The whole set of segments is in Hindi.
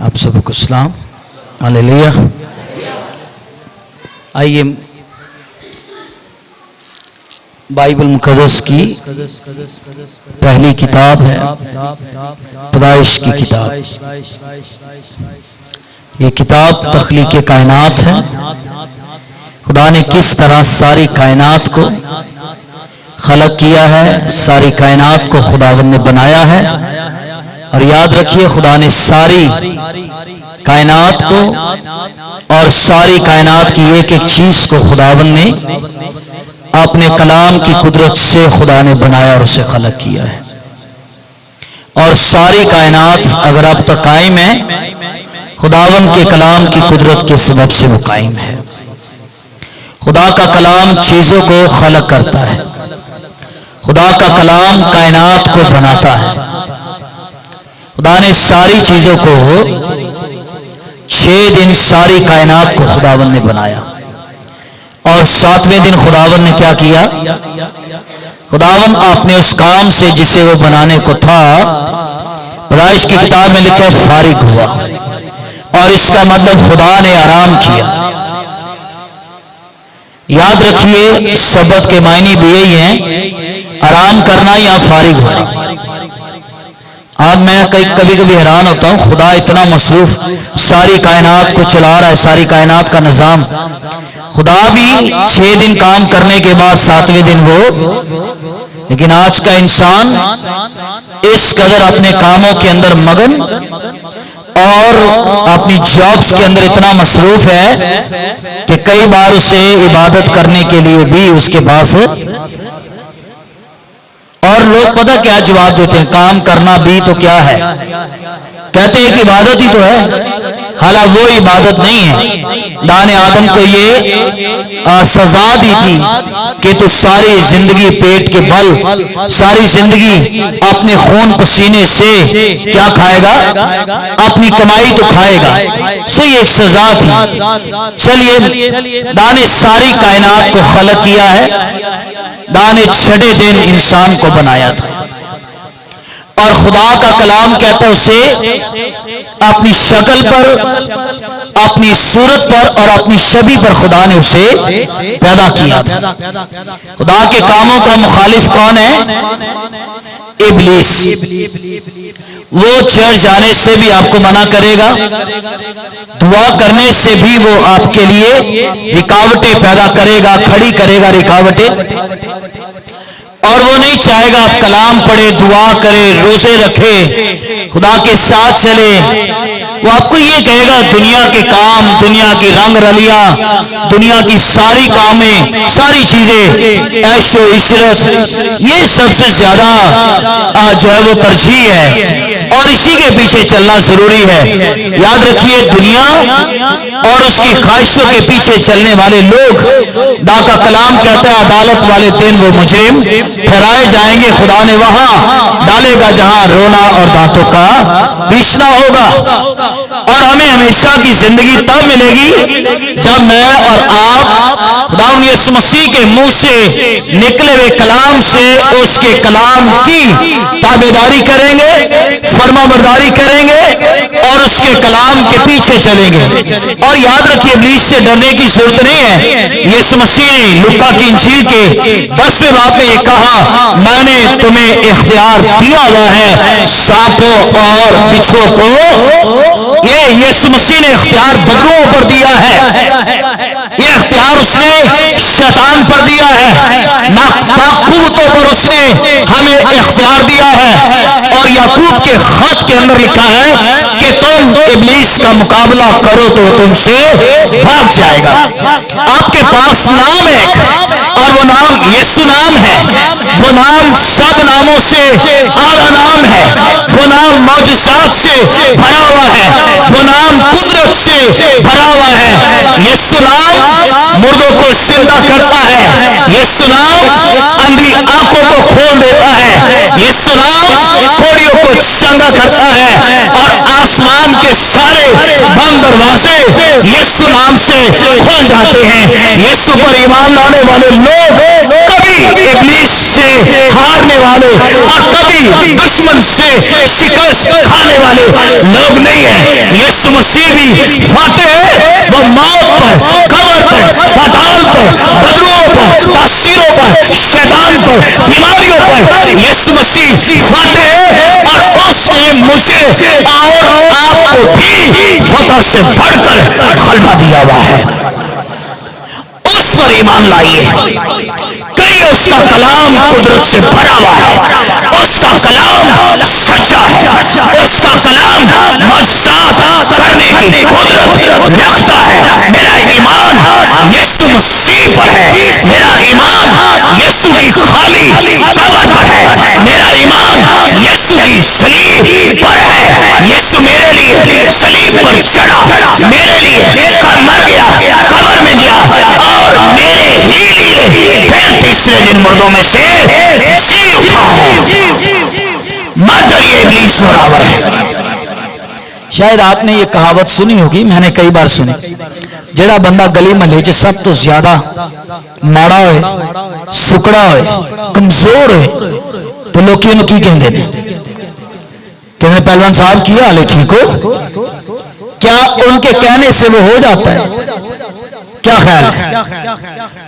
आप सबको सलाम, हालेलुया। आइए बाइबल मुकद्दस की पहली किताब है पैदाइश की किताब। ये किताब तख्लीक कायनात है। खुदा ने किस तरह सारी कायनात को खलक किया है, सारी कायनात को खुदावंद ने बनाया है। और याद रखिए, खुदा ने सारी कायनात को और सारी कायनात की एक एक चीज को खुदावंद ने अपने कलाम की कुदरत से खुदा ने बनाया और उसे खलक किया है। और सारी कायनात अगर अब तक कायम है, खुदावंद के कलाम की कुदरत के सबब से वो कायम है। खुदा का कलाम चीजों को खलक करता है। खुदा का कलाम कायनात को बनाता है। खुदा ने सारी चीजों को 6 दिन सारी कायनात को खुदावंद ने बनाया और 7वें दिन खुदावंद ने क्या किया? खुदावंद अपने उस काम से जिसे वो बनाने को था, पैदाइश की किताब में लिखा है, फारिग हुआ। और इसका मतलब खुदा ने आराम किया। याद रखिए, सबत के मायने भी यही हैं, आराम करना या फारिग होना। आज मैं कभी कभी हैरान होता हूं, खुदा इतना मसरूफ सारी कायनात को चला रहा है, सारी कायनात का निजाम। खुदा भी 6 दिन काम करने के बाद 7वें दिन वो, लेकिन आज का इंसान इस कदर अपने कामों के अंदर मगन और अपनी जॉब्स के अंदर इतना मसरूफ है कि कई बार उसे इबादत करने के लिए भी उसके पास, और लोग पता क्या जवाब देते हैं, काम करना भी तो क्या है, कहते हैं कि इबादत ही तो है। हालांकि वो इबादत नहीं है। दाने आदम को ये सजा दी थी कि तू सारी जिंदगी पेट के बल, सारी जिंदगी अपने खून पसीने से क्या खाएगा? अपनी कमाई तो खाएगा। सो ये एक सजा थी। चलिए, दाने सारी कायनात को खलक किया है। दाने 6वें दिन इंसान को बनाया था। और खुदा का कलाम कहता है उसे अपनी शक्ल पर, अपनी सूरत पर और अपनी छवि पर खुदा ने उसे पैदा किया था। खुदा के कामों का मुखालिफ कौन है? इब्लीस। वो चर्च जाने से भी आपको मना करेगा, दुआ करने से भी वो आपके लिए रुकावटें पैदा करेगा, खड़ी करेगा रुकावटें। और वो नहीं चाहेगा आप कलाम पढ़े, दुआ करे, रोजे रखे, खुदा के साथ चले। वो आपको ये कहेगा दुनिया के काम, दुनिया की रंग रलियां, दुनिया की सारी कामें, सारी चीजें, ऐशो इशरत, ये सबसे ज्यादा जो है वो तरजीह है और इसी के पीछे चलना जरूरी है। याद रखिए, दुनिया और उसकी ख्वाहिशों के पीछे चलने वाले लोग, खुदा का कलाम कहता है, अदालत वाले दिन वो मुजरिम ठहराए जाएंगे। खुदा ने वहां डालेगा जहां रोना और दांतों का पीसना होगा। और हमें हमेशा की जिंदगी तब मिलेगी जब मैं और आप खुदा यीशु मसीह के मुंह से निकले हुए कलाम से उसके कलाम की ताबेदारी करेंगे, फरमाबरदारी करेंगे और उसके कलाम के पीछे चलेंगे। और याद रखिए, इब्लीस से डरने की जरूरत नहीं है। यीशु मसीह ने लूका की इंजील के 10वें बाब में कहा, मैंने तुम्हें इख्तियार दिया हुआ है सांपों और बिच्छुओं को। ये यीशु मसीह ने इख्तियार बदरुओं पर दिया है। ये इख्तियार उसने शैतान पर दिया है। नाकूतों पर उसने हमें इख्तियार दिया है। और याकूब के खत के अंदर लिखा है कि तुम इब्लीस का मुकाबला करो तो तुमसे भाग जाएगा। आपके पास नाम है और वो नाम यीशु नाम है। वो नाम सब नामों से आला नाम है। वो नाम मौजज़ात से भरा हुआ है। वो नाम कुदरत से भरा हुआ है। यीशु नाम मुर्दों को जिंदा करता है। यीशु नाम अंधी आंखों को खोल देता है। यीशु नाम कोड़ियों को चंगा करता है। और आसमान के सारे बंद दरवाजे यीशु नाम से खुल जाते हैं। यीशु पर ईमान लाने वाले लोग कभी इब्लीस से हारने वाले और कभी दुश्मन से शिकस्त खाने वाले लोग नहीं है। यीशु मसीह भी फातेह है। वो मौत पर, कब्र पर, पाताल पर, बदबुओं पर, तासीरों पर, शैतान पर, बीमारियों पर यीशु मसीह फातेह है। और उसने मुझे और आपको भी फतह से बढ़कर गलबा दिया हुआ है। उस पर ईमान लाइए। कहीं उसका कलाम कुदरत से भरा हुआ है। उसका कलाम सच्चा है। उसका कलाम मौजज़ात करने की कुदरत रखता है। मेरा ईमान यीशु मसीह पर है। मेरा ईमान यीशु की खाली कब्र पर है। मेरा ईमान यीशु की सलीब पर है। यीशु मेरे लिए सलीब पर चढ़ा, मेरे लिए मर गया, कब्र में गया और मेरे ही लिए फिर तीसरे दिन मुर्दों में से जी उठा है। मत डरिए, इब्लीस बराबर है। शायद आपने ये कहावत सुनी होगी, मैंने कई बार सुनी। जेड़ा बंदा गली महल्ले च सब तो ज्यादा माड़ा होए, सुकड़ा होए, कमजोर होए तो लोग की कहते हैं, कहते पहलवान साहब की हाल है, ठीक हो? क्या उनके कहने से वो हो जाता है? क्या ख्याल है?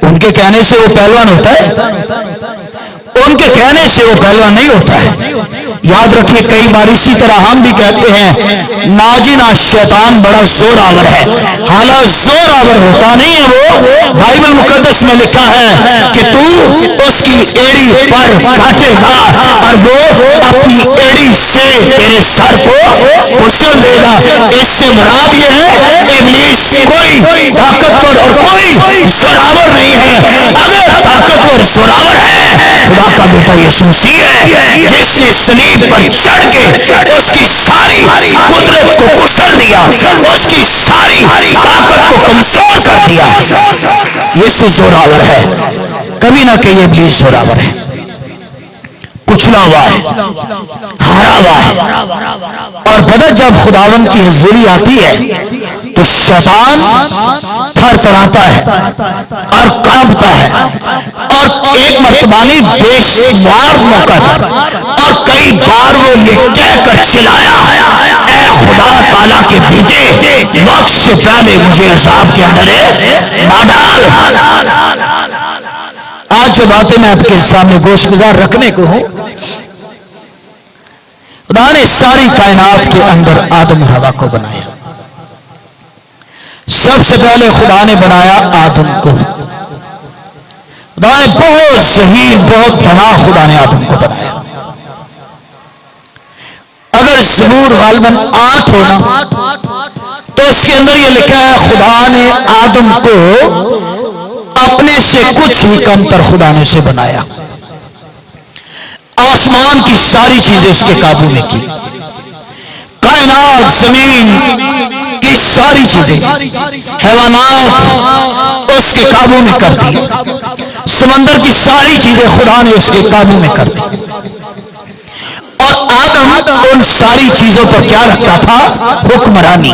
उनके कहने से वो पहलवान होता है? उनके कहने से वो पहलवान नहीं होता है। याद रखिए, कई बार इसी तरह हम भी कहते हैं नाजिना शैतान बड़ा जोरावर है। हालांकि जोरावर होता नहीं है वो। बाइबल मुकद्दस में लिखा है कि तू उसकी एड़ी पर काटेगा और वो अपनी एड़ी से तेरे सर को कुचल देगा। इससे मुराद ये है इब्लीस कोई ताकतवर और कोई जोरावर नहीं है। अगर ताकतवर जोरावर है, खुदा का बेटा यीशु मसीह है, जिसने सलीब पर चढ़ के उसकी सारी कुदरत को कुचल दिया, उसकी सारी ताकत को कमजोर कर दिया। यीशु जोरावर है। कभी ना कहिए इब्लीस जोरावर है। कुचला हुआ है, हारा हुआ है। और पता, जब खुदावन की हुजूरी आती है तो शैतान थरथराता है और कांपता है। और एक मर्तबा ने बेशुमार मौका था और कई बार वो ये कहकर चिल्लाया, ऐ खुदा ताला के बेटे, वक्त से पहले मुझे अज़ाब के अंदर ना डाल। आज जो बातें मैं आपके सामने गोशगुजार रखने को हूं, खुदा ने सारी कायनात के अंदर आदम और हवा को बनाया। सबसे पहले खुदा ने बनाया आदम को। खुदा ने बहुत सही, बहुत धना खुदा ने आदम को बनाया। अगर ज़बूर गालिबन 8 हो ना तो उसके अंदर ये लिखा है खुदा ने आदम को अपने से कुछ ही कमतर खुदा ने उसे बनाया। आसमान की सारी चीजें उसके काबू में की। कायनात, जमीन की सारी चीजें, हैवानात उसके काबू में कर दी। समंदर की सारी चीजें खुदा ने उसके काबू में कर दी। और आदम उन सारी चीजों पर क्या रखता था? हुक्मरानी,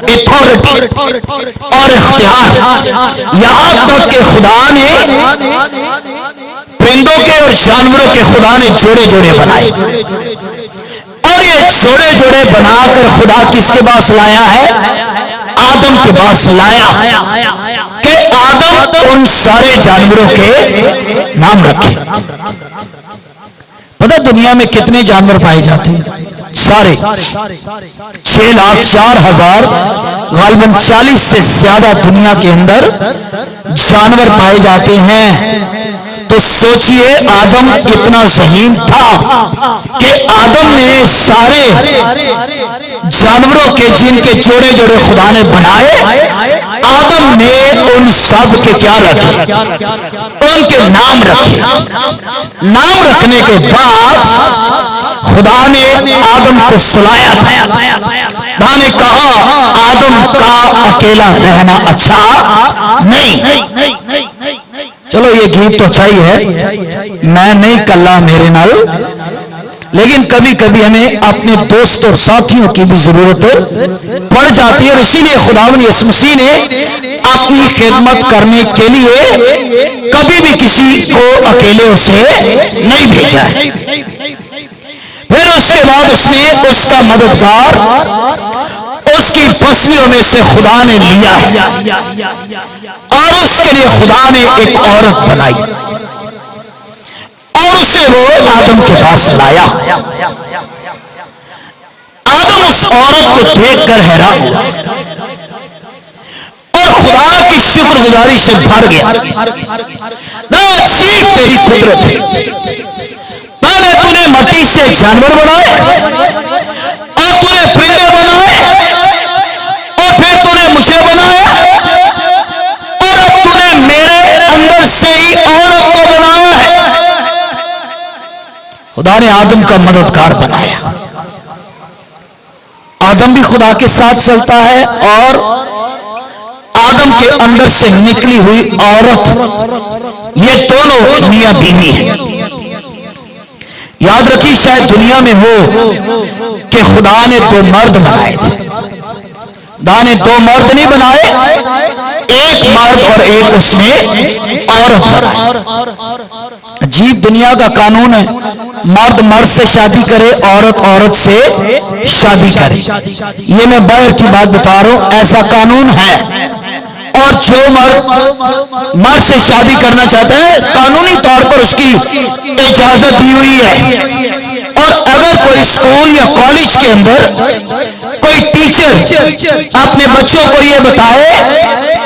अथॉरिटी और इख्तियार। यहां तक कि खुदा ने परिंदों के और जानवरों के खुदा ने जोड़े जोड़े बनाए। और ये जोड़े जोड़े बनाकर खुदा किसके पास लाया है? आदम के पास लाया कि आदम उन सारे जानवरों के नाम रखे। पता दुनिया में कितने जानवर पाए जाते हैं? सारे 6,04,000, गालिबन 40 से ज्यादा दुनिया के अंदर जानवर पाए जाते हैं। तो सोचिए आदम इतना ज़हीन था कि आदम ने सारे जानवरों के जिनके जोड़े जोड़े खुदा ने बनाए, आदम ने उन सब के क्या रखे? उनके नाम रखे। नाम रखने के बाद खुदा ने आदम को सुलाया था। खुदा ने कहा आदम का अकेला रहना अच्छा नहीं। चलो ये गीत तो अच्छा ही है, मैं नहीं कल्ला मेरे नाल, लेकिन कभी कभी हमें अपने दोस्त और साथियों की भी जरूरत पड़ जाती है। और इसीलिए खुदावंद यीशु मसीह ने अपनी खिदमत करने के लिए कभी भी किसी को अकेले उसे नहीं भेजा है। फिर उसके बाद उसने उसका मददगार उसकी बस्तियों में से खुदा ने लिया और उसके लिए खुदा ने एक औरत बनाई और उसे वो आदम के पास लाया। आदम उस औरत को देखकर हैरान हुआ और खुदा की शुक्रगुजारी से भर गया। बड़ा अजीब तेरी कुदरत है। पहले तूने मिट्टी से जानवर बनाए और तूने परिंदे बनाए और फिर तूने मुझे बनाया और अब तूने मेरे अंदर से ही औरत को बनाया है। खुदा ने आदम का मददगार बनाया। आदम भी खुदा के साथ चलता है और आदम के अंदर से निकली हुई औरत, ये दोनों मियां बीवी हैं। याद रखिए, शायद दुनिया में हो कि खुदा ने दो मर्द बनाए थे। खुदा ने दो मर्द नहीं बनाए, एक मर्द और एक उसने औरत बनाई। अजीब दुनिया का कानून है, मर्द मर्द से शादी करे, औरत औरत से शादी करे। ये मैं बाहर की बात बता रहा हूं, ऐसा कानून है। और जो मर्द से शादी करना चाहता है कानूनी तौर पर उसकी इजाजत दी हुई है। और अगर कोई स्कूल या कॉलेज के अंदर कोई टीचर अपने बच्चों को यह बताए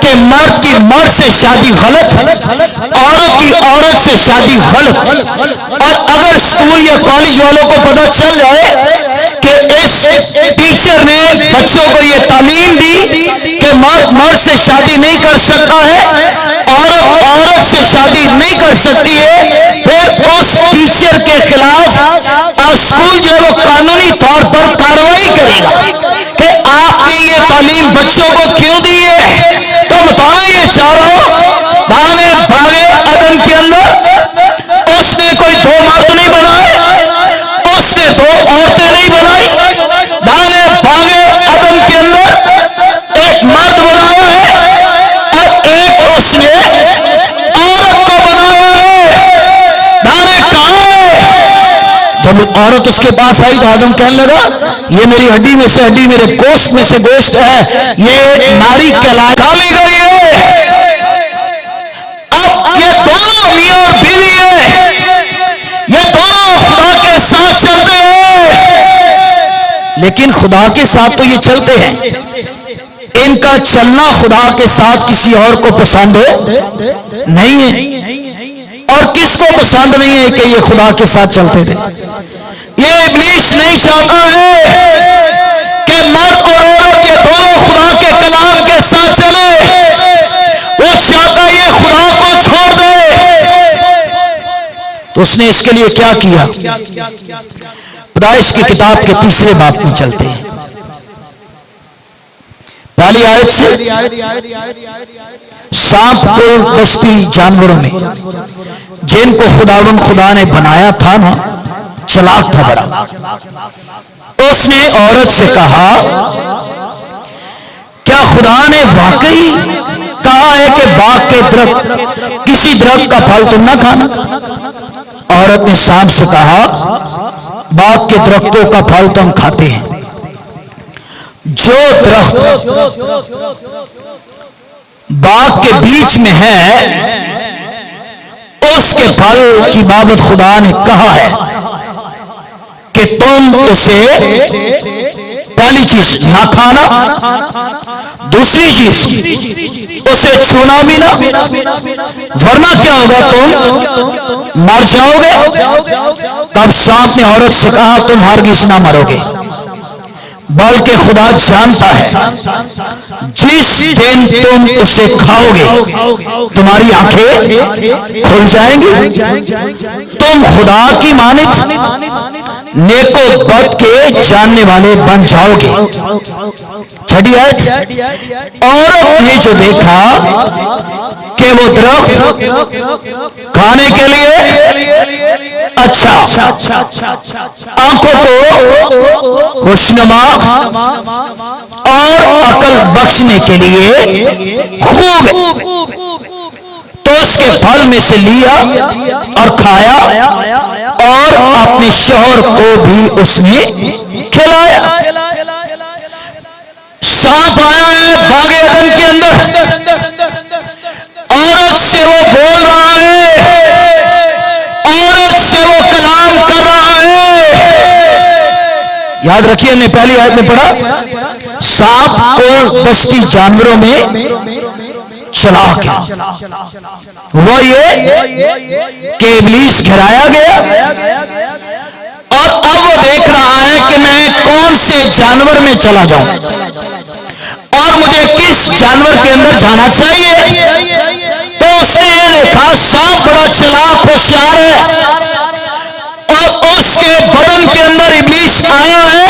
कि मर्द की मर्द से शादी गलत, औरत की औरत से शादी गलत, और अगर स्कूल या कॉलेज वालों को पता चल जाए कि इस टीचर ने बच्चों को यह तालीम दी कि मर्द मर्द से शादी नहीं कर सकता है, औरत औरत से शादी नहीं कर सकती है, फिर उस टीचर के खिलाफ और स्कूल जो है वो कानूनी तौर पर कार्रवाई करेगा कि आपने ये तालीम बच्चों को क्यों दी है। तो बताओ, ये चारों भागे भागे आदम के अंदर उसने कोई दो मर्द नहीं बनाए, उसने दो औरतें नहीं बनाई। भागे भागे आदम के अंदर एक मर्द बनाया है और एक उसने औरत को बनाया है। दाने कहां है? जब औरत उसके पास आई तो आदम कहने लगा, ये मेरी हड्डी में से हड्डी, मेरे गोश्त में से गोश्त है, ये नारी कहलाई गई है। अब ये दोनों मियां और बीवी है, ये दोनों खुदा के साथ चलते हैं। लेकिन खुदा के साथ तो ये चलते हैं, इनका चलना खुदा के साथ किसी और को पसंद नहीं है। और किसको पसंद नहीं है कि ये खुदा के साथ चलते रहे। ये इब्लीस नहीं चाहता है कि मर्द और औरत ये दोनों खुदा के कलाम के साथ चले। वो चाहता है ये खुदा को छोड़ दे। तो उसने इसके लिए क्या किया? पैदाइश की किताब के तीसरे बाब में चलते हैं, पहली आयत से, सांप को दस्ती जानवरों में जिनको खुदावंद खुदा ने बनाया था ना, चालाक था बड़ा। उसने औरत से कहा, क्या खुदा ने वाकई कहा है कि बाग के दरख्त किसी दरख्त का फल तुम ना खाना? औरत ने सांप से कहा, बाग के दरख्तों का फल तो हम खाते हैं। जो दरख्त बाग के बीच में है उसके फल की बाबत खुदा ने कहा है कि तुम उसे, पहली चीज ना खाना, दूसरी चीज उसे छूना भी ना, वरना क्या होगा, तुम मर जाओगे। तब सांप ने औरत से कहा, तुम हरगिज़ ना मरोगे, बल्कि खुदा जानता है जिस दिन तुम उसे खाओगे तुम्हारी आंखें खुल जाएंगी, तुम खुदा की मानित नेको बद के जानने वाले बन जाओगे। छठी आयत, औरत ने जो देखा कि वो दरख्त खाने के लिए अच्छा आंखों को खुशनुमा और अकल बख्शने के लिए खूब तो उसके फल में से लिया और खाया और अपने शौहर को भी उसने खिलाया। सांप आया है बागे अदन के अंदर, औरत से वो बोल रहा है, औरत से वो कलाम कर रहा है। याद रखिए हमने पहली आयत में पढ़ा सांप को दस्ती जानवरों में चला गया, वो ये कि इब्लीस घिराया गया और अब वो देख रहा है कि मैं कौन से जानवर में चला जाऊं और मुझे किस जानवर के अंदर जाना चाहिए। तो उसने ये देखा सांप बड़ा चालाक होशियार है और उसके बदन के अंदर इब्लीस आया है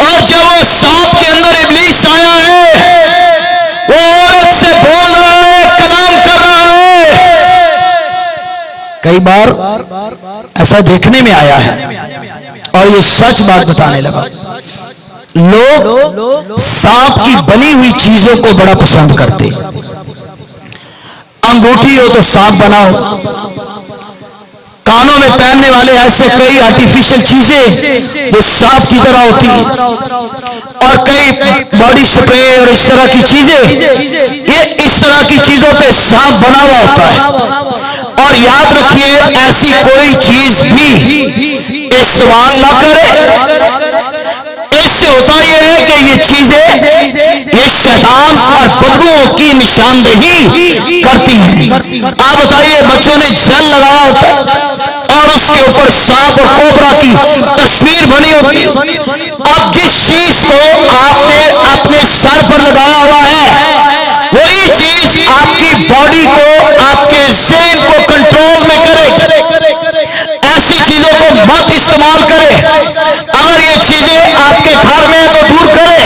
और जब वो सांप के अंदर इब्लीस आया है वो औरत से बोल रहा है, कलाम कर रहा है। कई बार ऐसा देखने में आया है और ये सच बात बताने लगा, लोग सांप की बनी हुई चीजों को बड़ा पसंद करते। अंगूठी हो तो सांप बनाओ, कानों में पहनने वाले ऐसे कई आर्टिफिशियल चीजें वो सांप की तरह होती है और कई बॉडी स्प्रे और इस तरह की चीजें, ये इस तरह की चीजों पे सांप बना हुआ होता है। और याद रखिए ऐसी कोई चीज भी इस्तेमाल ना करे, इससे होता यह है कि ये चीजें ये शैतान और बदबुओं की निशानदेही करती हैं। आप बताइए बच्चों ने जेल लगाया होता और उसके ऊपर सांप और कोबरा की तस्वीर बनी होती। अब जिस चीज को आपने अपने सर पर लगाया हुआ है वही चीज आपकी बॉडी को, आपके ज़हन को कंट्रोल में करे। ऐसी चीजों को मत इस्तेमाल करें। अगर ये चीजें आपके घर में तो दूर करें।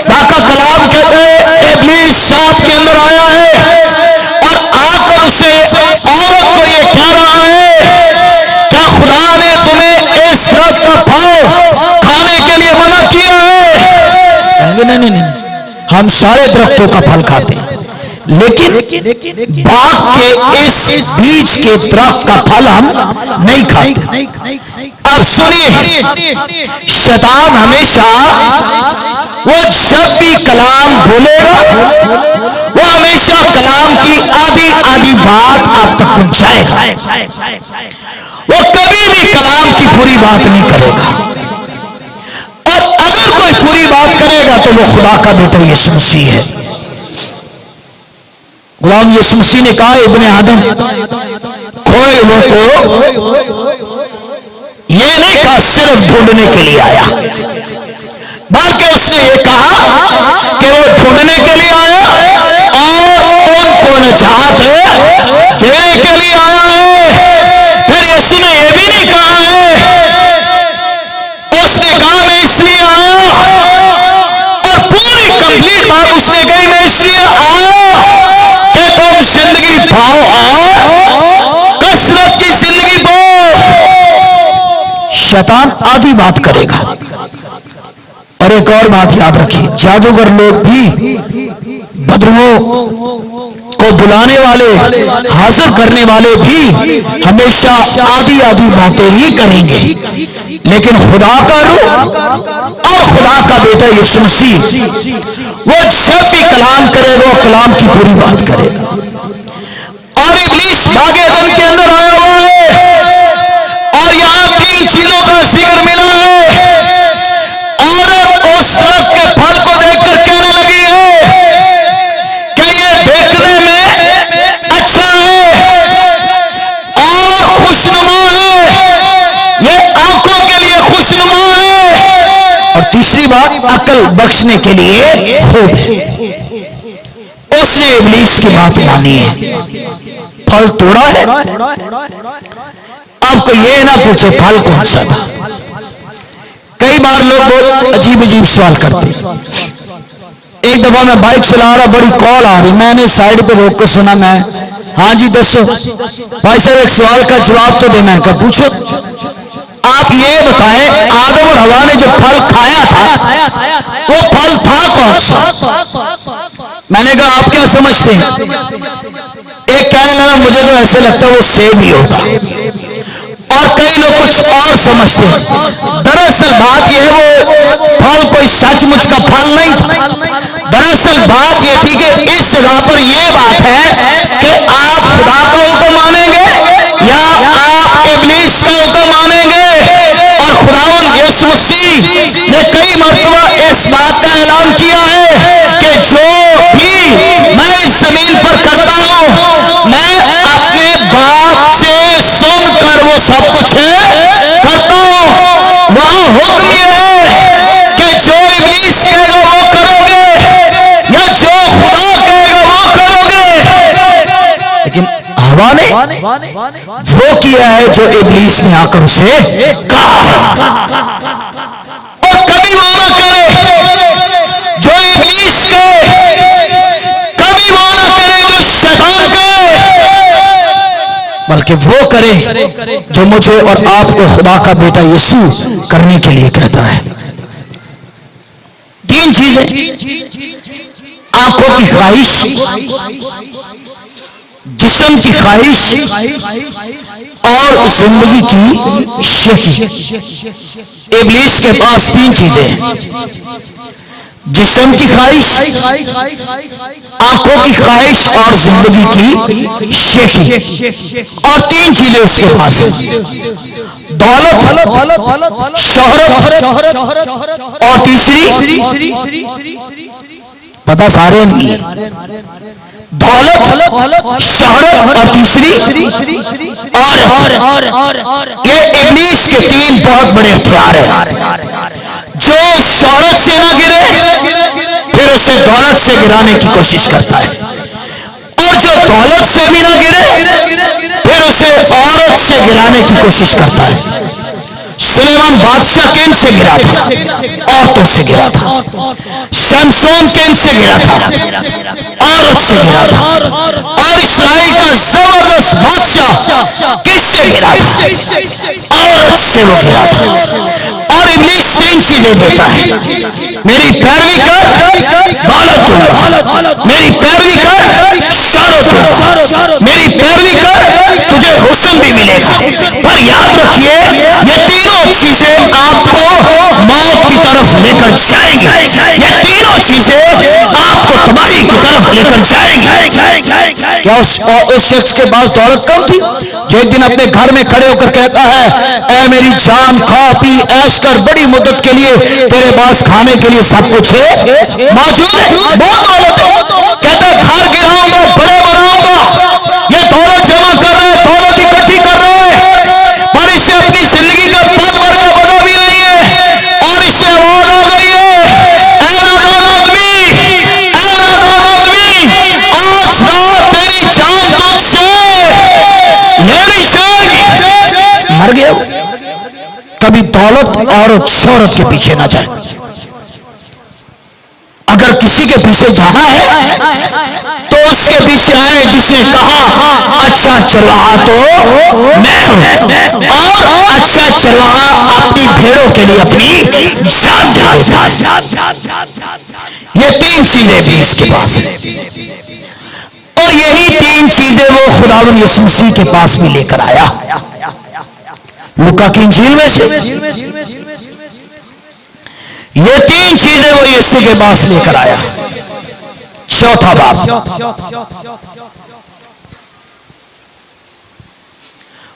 बाका कलाम कहते हैं इब्लीस सांप के अंदर आया है और आकर उसे औरत को ये कह रहा है क्या खुदा ने तुम्हें इस दरख्त का फल खाने के लिए मना किया है? नहीं, हम सारे दरख्तों का फल खाते हैं लेकिन बाग के इस बीज के दरख्त का फल हम नहीं खाते। अब सुनिए, शैतान हमेशा वो जब भी कलाम बोलेगा वो हमेशा कलाम की आधी आधी बात आप तक पहुंचाएगा। वो कभी भी कलाम की पूरी बात नहीं करेगा और अगर कोई पूरी बात करेगा तो वो खुदा का बेटा यीशु मसीह है। गुलाम यीशु मसीह ने कहा इब्ने आदम खोए हुए को ये नहीं कहा सिर्फ ढूंढने के लिए आया, बल्कि उसने ये कहा कि वो ढूंढने के लिए आया और उनको निजात देने के लिए आया है। फिर यीशु ने ये भी नहीं कहा है, उसने कहा मैं इसलिए आया और पूरी कंप्लीट बात उसने कही मैं इसलिए आया कि तुम जिंदगी पाओ और कसरत की जिंदगी पाओ। शैतान आधी बात करेगा। और एक और बात याद रखिए, जादूगर लोग भी बदरुओं को बुलाने वाले, हासिल करने वाले भी हमेशा आधी आधी बातें ही करेंगे, लेकिन खुदा का रूह और खुदा का बेटा यीशु मसीह वो जब भी कलाम करेगा वो कलाम की पूरी बात करेगा। और इब्लीस बागे अदन के अंदर आया हुआ है और यहां तीन चीजों का जिक्र मिला है। औरत उस दरख्त के फल को देखकर कहने लगी है कि ये देखने में अच्छा है और खुशनुमा है, ये आंखों के लिए खुशनुमा है। और तीसरी बात अकल बख्शने के लिए खूब है। उसने इब्लीस की बात मानी है, फल तोड़ा है। आपको ये ना पूछे फल कौन सा था। कई बार लोग बहुत अजीब अजीब सवाल करते हैं। एक दफा मैं बाइक चला रहा, बड़ी कॉल आ रही, मैंने साइड पे रोक कर सुना, मैं हाँ जी दसो भाई साहब, एक सवाल का जवाब तो देना है, पूछो। आप ये बताएं, आदम और हवा ने जो फल खाया था वो फल था कौन सा? मैंने कहा आप क्या समझते हैं? एक कहने लगा मुझे तो ऐसे लगता है वो सेब ही होगा, और कई लोग कुछ और समझते हैं। दरअसल बात यह है वो फल कोई सचमुच का फल नहीं था। दरअसल बात यह थी कि इस जगह पर यह बात है कि आप खुदा का हुक्म मानेंगे या आप इब्लीस का हुक्म मानेंगे। और खुदावंद यीशु मसीह ने कई मर्तबा इस बात का ऐलान किया है कि जो भी मैं इस जमीन पर करता हूं, मैं अपने बाप से सुनकर वो सब कुछ करता हूं। वहां हुक्म यह है कि जो इब्लीस कहेगा वो करोगे, या जो खुदा कहेगा वो करोगे। लेकिन हवा ने वो किया है जो इब्लीस ने आकर उसे कहा है। और कभी वो ना करे जो इब्लीस कहे, कभी वो ना करे जो शैतान कहे, बल्कि वो करे जो मुझे और आपको खुदा का बेटा यीशु करने के लिए कहता है। तीन चीजें, आंखों की ख्वाहिश, जिस्म की ख्वाहिश और जिंदगी की शेखी। इब्लीस के पास तीन चीजें हैं, जिस्म की ख्वाहिश, आंखों की ख्वाहिश और जिंदगी की शेखी। और तीन चीजें उसके पास हैं, दौलत, शोहरत और तीसरी पता सारे नहीं, दौलत, शोहरत और तीसरी और ये इब्लीस के तीन बहुत बड़े हथियार हैं। जो शोहरत से ना गिरे फिर उसे दौलत से गिराने की कोशिश करता है, और जो दौलत से भी ना गिरे फिर उसे औरत से गिराने की कोशिश करता है। सुलेमान बादशाह किन से गिरा था? औरतों से गिरा था। शमशोन किन से गिरा था? औरत से गिरा था। और इस्राएल का जबरदस्त बादशाह किससे गिरा था? औरत से वो गिरा था। और इब्लीस तीन चीजें देता है, मेरी पैरवी कर दौलत दूंगा, मेरी पैरवी कर शोहरत दूंगा, मेरी पैरवी कर तुझे हुस्न भी मिलेगा। पर याद रखिए ये तीनों चीजें आपको मौत की तरफ लेकर जाएंगी, ये तीनों चीजें आपको तबाही की तरफ लेकर जाएंगी। क्या उस शख्स के पास दौलत कम थी जो एक दिन अपने घर में खड़े होकर कहता है, ऐ मेरी जान खा पी ऐश कर, बड़ी मुद्दत के लिए तेरे पास खाने के लिए सब कुछ है मौजूद है, बहुत दौलत है। कहता है घर गिराऊंगा, बड़े बनाऊंगा, ये दौलत जमा कर रहे, दौलत इकट्ठी कर रहे, पर इसे अपनी जिंदगी का पल भर का पता भी नहीं है। और इसे आवाज आ गई है, ऐ नादान आदमी, ऐ नादान आदमी, आज रात तेरी जान तुझसे लेनी जाएगी। मर गया। कभी दौलत और शोहरत के पीछे ना जाए। अगर किसी के पीछे जाना है तो उसके पीछे आए जिसने कहा अच्छा चरवाहा तो मैं हूं, और अच्छा चरवाहा अपनी भेड़ों के लिए अपनी जान दे देता। ये तीन चीजें इब्लीस के पास हैं, और यही तीन चीजें वो खुदावंद यीशु मसीह के पास भी लेकर आया। लूका की इंजील में से ये तीन चीजें वो यीशु के पास लेकर आया। चौथा बाब,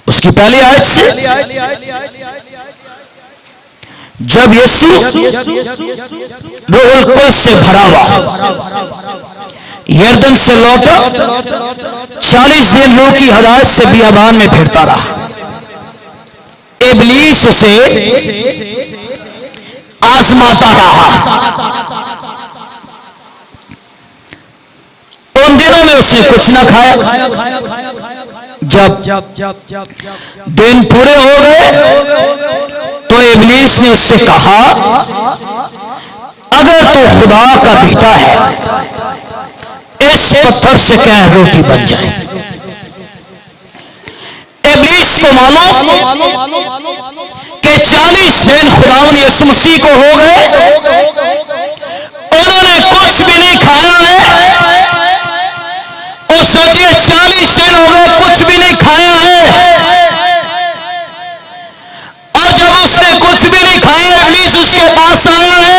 उसकी पहली आयत से, जब यीशु रूहुल कुद्स से भरा हुआ यरदन से लौटा, 40 दिन रूह की हदायत से बियाबान में फिरता रहा। इब्लीस उसे आजमाता रहा। उन दिनों में उसने कुछ ना खाया। जब दिन पूरे हो गए तो इब्लीस ने उससे कहा, अगर तू खुदा का बेटा है, इस पत्थर से कह रोटी बन जाए। इसको मालूम कि 40 दिन खुदावंद यीशु मसीह को हो गए, उन्होंने कुछ भी नहीं खाया है। और सोचिए 40 दिन हो गए, कुछ भी नहीं खाया है। और जब उसने कुछ भी नहीं खाया, इब्लीस उसके पास आया है।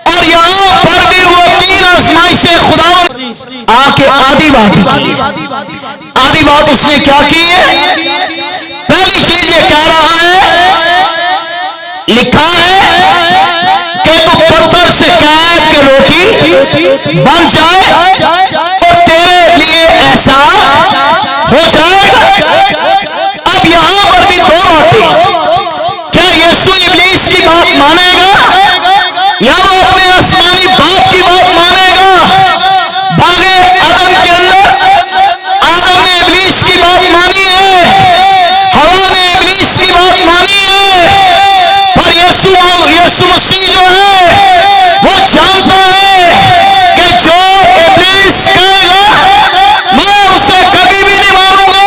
और यहां पर भी वो 3 आजमाइशें खुदावंद आके आधी बात ही की। आधी बात उसने क्या की है? पहली चीज ये कह रहा है, लिखा है कि तू पत्थर से कह कि रोटी बन जाए और तेरे लिए ऐसा हो जाएगा। अब यहां पर भी 2 बातें, क्या यीशु इब्लीस की बात मानेगा या वो अपने आसमानी बाप की बात मानेगा? बागे आदम के अंदर आदम ने इब्लीस की बात मानी है, हवा ने इब्लीस की बात मानी है, पर यीशु मसीह जो है वो जानता है कि जो इब्लीस कहेगा मैं उसे कभी भी नहीं मानूंगा।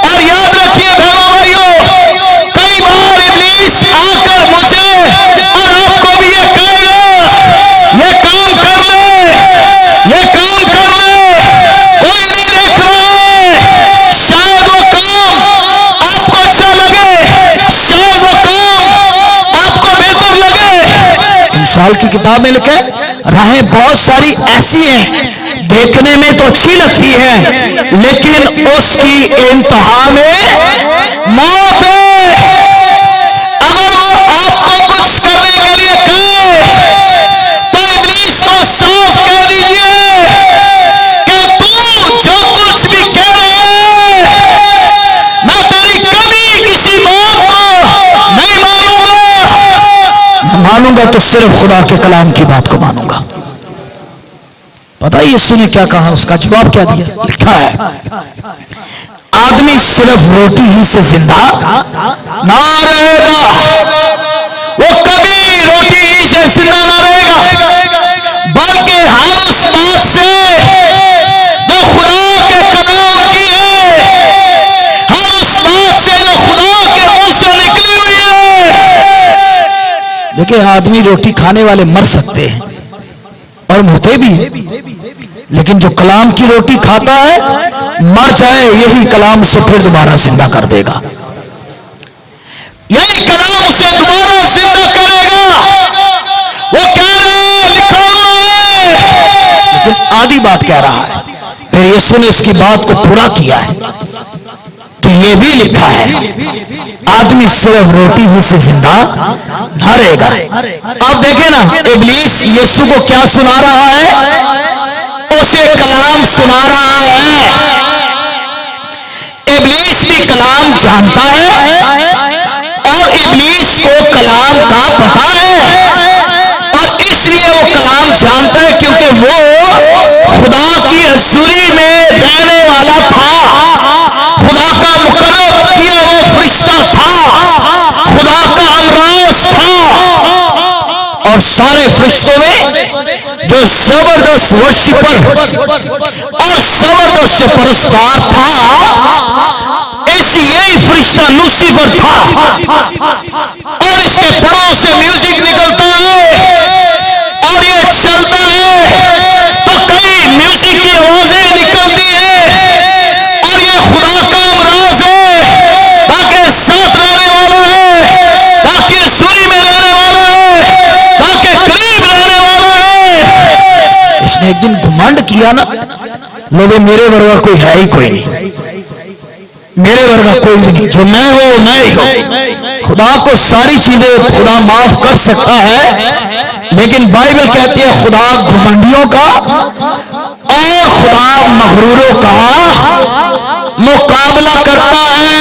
और याद रखिए बहनों भाइयों, कई बार इब्लीस आकर मुझे और आपको भी ये कहेगा, ये काम कर ले, ये काम कर ले, कोई नहीं देख रहा है। शायद वो काम आपको अच्छा लगे, शायद वो काम आपको बिल्कुल लगे। इंशाल की किताब में लिखे राहें बहुत सारी ऐसी हैं, देखने में तो अच्छी लगती है लेकिन उसकी इंतहा में मौत है। अगर वो आपको कुछ करने के लिए कहे तो इब्लीस को साफ कह दीजिए कि तू जो कुछ भी कह रही है मैं तेरी कभी किसी बात को नहीं मानूंगा। मैं मानूंगा तो सिर्फ खुदा के कलाम की बात को मानूंगा। पता है यीशु ने क्या कहा, उसका जवाब क्या दिया? लिखा है आदमी सिर्फ रोटी ही से जिंदा ना रहेगा। वो कभी रोटी ही से जिंदा ना रहेगा, बल्कि हर उस बात से जो खुदा के कलाम की है, हर उस बात से जो खुदा के मुंह से निकली हुई है। देखिए आदमी रोटी खाने वाले मर सकते हैं और मरते भी हैं, लेकिन जो कलाम की रोटी खाता है मर जाए यही कलाम उसे फिर दोबारा जिंदा कर देगा, यही कलाम उसे दोबारा जिंदा करेगा। वो कह रहे हैं लिखा हुआ है, लेकिन आधी बात कह रहा है। फिर यीशु ने उसकी बात को पूरा किया है, तो ये भी लिखा है आदमी सिर्फ रोटी ही से जिंदा ना रहेगा। अब देखे ना इब्लीस यीशु को क्या सुना रहा है? उसे कलाम सुना रहा है। इब्लीस भी कलाम जानता है और इब्लीस को कलाम का पता है, और इसलिए वो कलाम जानता है क्योंकि वो खुदा की हजूरी में रहने वाला था, खुदा का मुकर्रर किया वो फरिश्ता था, खुदा का अमराज था। और सारे फरिश्तों में जो जबरदस्त वर्शिपर और जबरदस्त परस्तार था, यही फरिश्ता लूसीफर था। और इसके परों से म्यूजिक निकलता है और ये चलता है तो कई म्यूजिक की आवाजें निकलती है, और ये खुदा का अमराज है, ताकि साथ रहने वाला है, ताकि सूरी में रहने वाला है, ताकि करीब रहने वाला है। इसने एक दिन घमंड किया ना, लोगों मेरे वर्गा कोई है ही कोई नहीं, मेरे वर्गा कोई भी नहीं, जो मैं हूं मैं ही हूं। खुदा को सारी चीजें खुदा माफ कर सकता है, लेकिन बाइबल कहती है खुदा घमंडियों का और खुदा मगरूरों का मुकाबला करता है।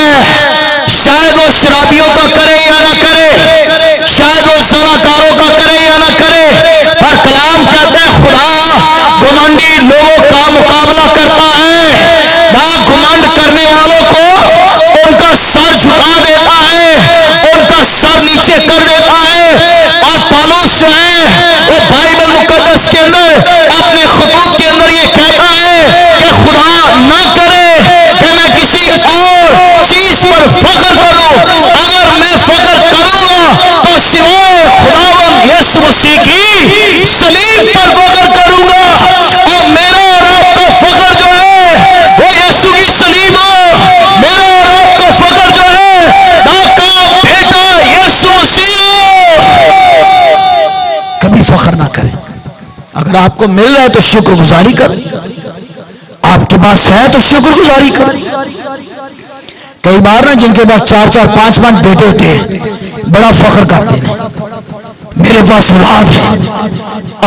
शायद वो शराबियों का करे या ना करे, शायद वो ज़नाकारों का करे या ना करे, पर कलाम कहता है खुदा घमंडी लोगों का मुकाबला करता है। वहां घमंड करने वालों को उनका सर झुका देता है, उनका सर नीचे कर देता है। और पौलुस जो है वो बाइबल मुकद्दस के अंदर अपने खुतूब के अंदर ये कहता है कि खुदा ना करे कि मैं फख्र ना करें। अगर आपको मिल रहा है तो शुक्रगुजारी करें, आपके पास है तो शुक्रगुजारी करें। कई बार ना जिनके पास 4-4, 5-5 बेटे होते हैं बड़ा फख्र करते हैं, मेरे पास औलाद है,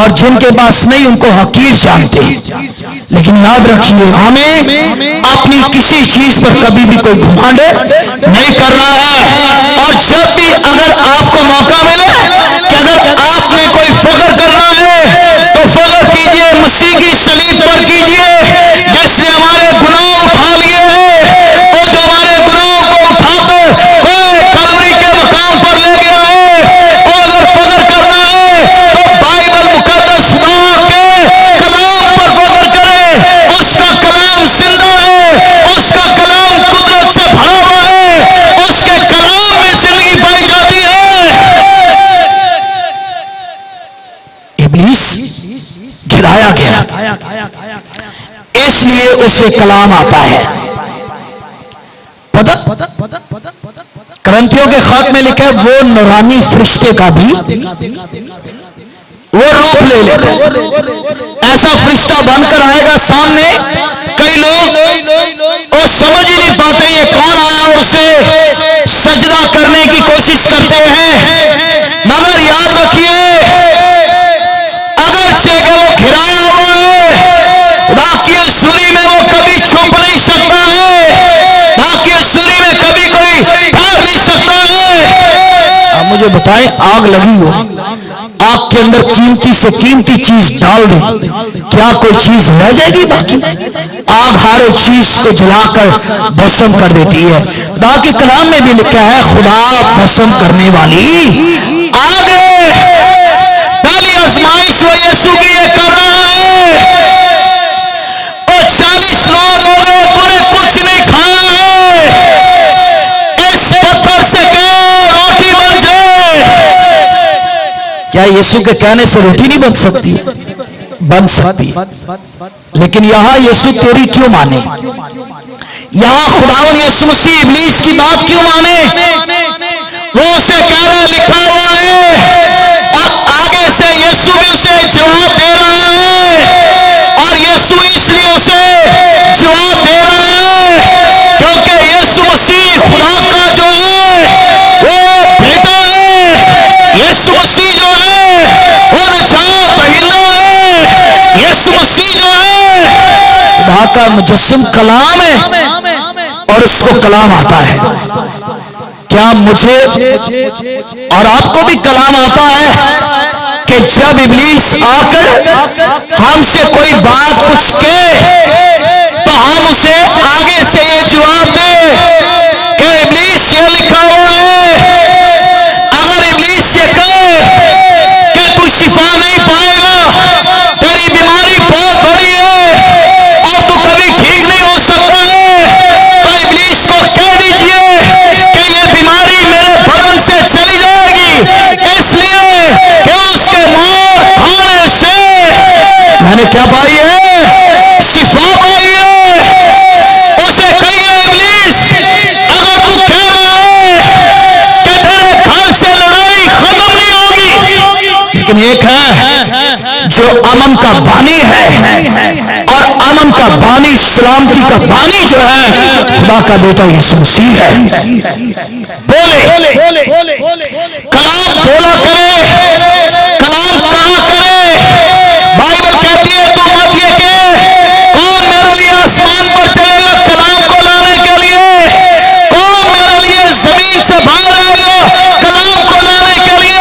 और जिनके पास नहीं उनको हकीर जानते हैं। लेकिन याद रखिए, हमें अपनी किसी चीज पर कभी भी कोई घमंड नहीं करना है। और जब भी अगर आपको मौका मिले कि अगर आपने कोई फख्र करना है तो फख्र कीजिए मसीह की सलीब पर कीजिए, जिसने हमारे गुनाह उठा लिए हैं और जो हमारे गुनाहों को उठाकर कोई कलवरी के मकाम पर ले गया है। और अगर फख्र करना है तो बाइबल मुकद्दस खुदा के कलाम पर फख्र करें। उसका कलाम जिंदा है, उसका कलाम कुदरत से भरा हुआ है, उसके कलाम में जिंदगी पाई जाती है। इब्लीस गिराया गया, इसलिए उसे कलाम आता है। पता करंथियों के खात में लिखा है वो नूरानी फरिश्ते का भी वो रूप ले लेता। ऐसा फरिश्ता बनकर आएगा सामने, कई लोग और समझ ही नहीं पाते ये कौन आया और उसे सजदा करने की कोशिश करते हैं। मगर याद रखिए, अगरचे कि वो घिराया हुआ है, खुदा की हज़ूरी में वो कभी छुप नहीं सकता है, खुदा की हज़ूरी में कभी कोई ठहर नहीं सकता है। आप मुझे बताएं, आग लगी हो, आग के अंदर कीमती से कीमती चीज डाल दें, क्या कोई चीज रह जाएगी बाकी? आग हर एक चीज को जलाकर भस्म कर देती है। खुदा के कलाम में भी लिखा है खुदा भस्म करने वाली आग है। पहली आजमाइश वो यीशु की ये कर रहा है, और 40 लोग हो गए, तूने कुछ नहीं खाया है, इस पत्थर से कह रोटी बन जाए। क्या यीशु के कहने से रोटी नहीं बन सकती? बन सकती। लेकिन यहां यीशु तेरी क्यों माने? यहां खुदावन यीशु मसीह इब्लीस की बात क्यों माने? वो उसे कह रहा, लिखा हुआ है, और आगे से यीशु भी उसे जवाब दे रहा है। और यीशु इसलिए उसे जवाब दे रहा है क्योंकि यीशु मसीह खुदा का जो है वो बेटा है। यीशु मसीह जो है वो निजात दहिंदा है। यीशु मसीह जो है खुदा का मुजस्सम कलाम है, और उसको कलाम आता है। क्या मुझे और आपको भी कलाम आता है कि जब इब्लीस आकर हमसे कोई बात पूछे तो हम उसे आगे से ये जवाब दे कि इब्लीस ये लिखा हुआ है। अगर इब्लीस ये कहे कि तू शिफा नहीं पाएगा, तेरी बीमारी बहुत बड़ी है और तू कभी ठीक नहीं हो सकता है, तो इब्लीस को कह दीजिए कि ये बीमारी मेरे बदन से चली जाएगी, इसलिए कि उसके मार खाने से मैंने क्या पाई है? शिफा पाई है। उसे कहिए इब्लीस, अगर तू कह रहा है कि तेरे घर से लड़ाई खत्म नहीं होगी, लेकिन एक है जो अमन का बानी है, और अमन का बानी, सलामती का बानी जो है खुदा का बेटा यीशु मसीह है। बोले कलाम बोला करे, कलाम कहा करे। बाइबल कहती है तू मत ये कह कौन मेरे लिए आसमान पर चलेगा कलाम को लाने के लिए, कौन मेरे लिए जमीन से बाहर आएगा कलाम को लाने के लिए,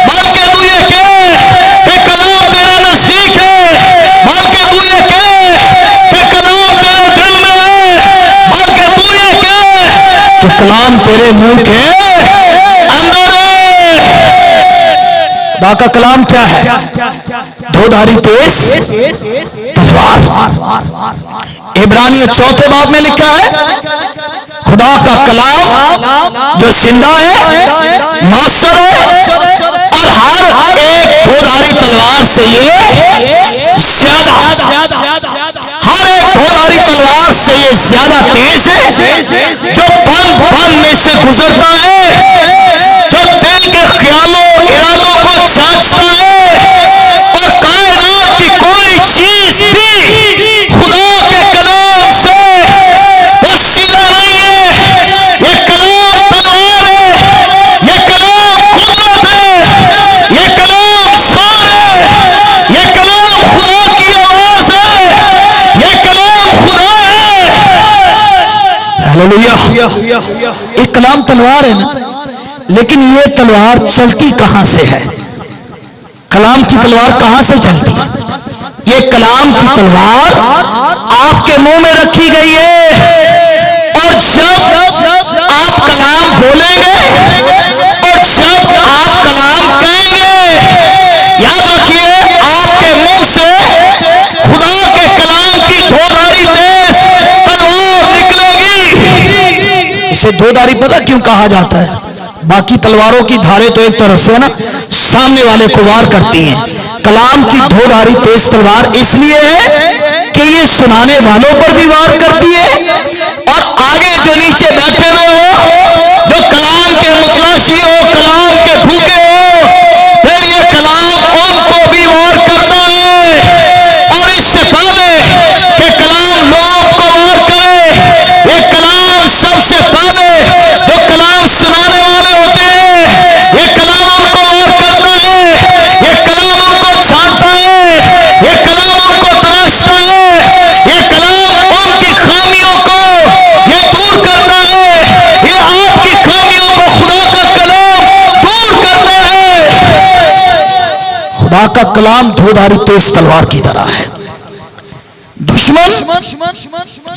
बल्कि तू ये कह कि कलाम तेरे नजदीक है, बल्कि तू ये कह कि कलाम तेरे दिल में है, बल्कि तू ये कह कि कलाम तेरे मुंह के अंदर है। खुदा का कलाम क्या है? दोधारी तेज तलवार। इब्रानियों 4 बाब में लिखा है खुदा का कलाम जो जिंदा है, मौसर है, और हर एक दोधारी तलवार से ये ज्यादा, हर एक दोधारी तलवार से ये ज्यादा तेज है, जो पन में से गुजरता है, जो दिल के ख्यालों इरादों को जांचता है, कलाम तलवार है ना, लेकिन ये तलवार चलती कहां से है? कलाम की तलवार कहां से चलती है? ये कलाम की तलवार आपके मुंह में रखी गई है, और जब आप कलाम बोलेंगे और जब आप कलाम कहेंगे, याद रखिए आपके मुंह से खुदा के कलाम की दोधारी तेज तलवार निकलेगी। इसे दोधारी पता क्यों कहा जाता है? बाकी तलवारों की धारें तो एक तरफ से ना सामने वाले को वार करती हैं, कलाम की दोधारी तेज तलवार इसलिए है कि ये सुनाने वालों पर भी वार करती है, और आगे जो नीचे बैठे हुए हो, जो कलाम के मुतलाशी हो, कलाम के भूखे हो, फिर ये कलाम उनको भी वार करता है। और इससे पहले कि कलाम लोगों को वार करे, ये कलाम सबसे पहले जो कलाम सुनाने वाले होते हैं, ये कलाम उनको वार करता है, ये कलाम उनको छांटता है, ये कलाम उनको तराशता है, ये कलाम उनकी खामियों को ये दूर करता है, ये आपकी खामियों को खुदा का कलाम दूर करता है। खुदा का कलाम धोधारी तेज तलवार की तरह है। दुश्मन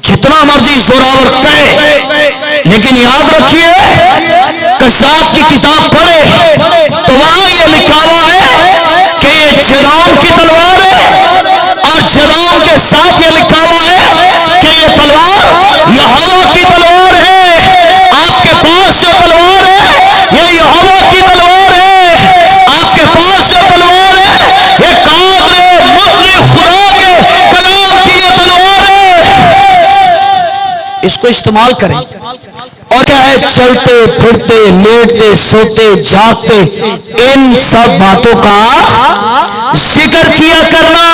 जितना मर्जी जोरावर करे, लेकिन याद रखिए कसास की किताब पढ़े तो वहां ये लिखा हुआ है कि ये जदाउन की तलवार है, और जदाउन के साथ ये लिखा हुआ है कि ये तलवार यहोवा की तलवार है। आपके पास जो तलवार है ये यहोवा की तलवार है। आपके पास जो तलवार है ये कादरे मुतलक खुदा के कलाम की ये तलवार है। इसको इस्तेमाल करें। और क्या है? चलते फिरते लेटते सोते जागते इन सब बातों का जिक्र किया करना,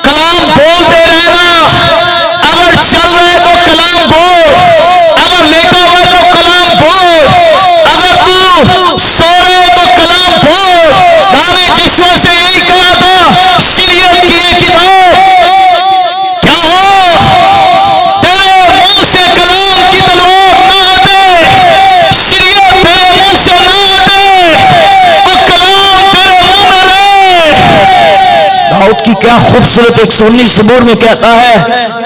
कलाम बोलते रहना। अगर चल रहे तो कलाम बोल, अगर लेटा हुआ तो कलाम बोल, अगर तू सो रहे तो कलाम बोल। दावीद यीशु से यही कहा था, सीरियत की ये किताब क्या हो तेरे मुंह से कलाम की तलवार ना हटे, सीरियत तेरे मुंह से ना हटे, और कलाम तेरे मुंह में रहे। दाऊद की क्या खूबसूरत 119 ज़बूर में कहता है,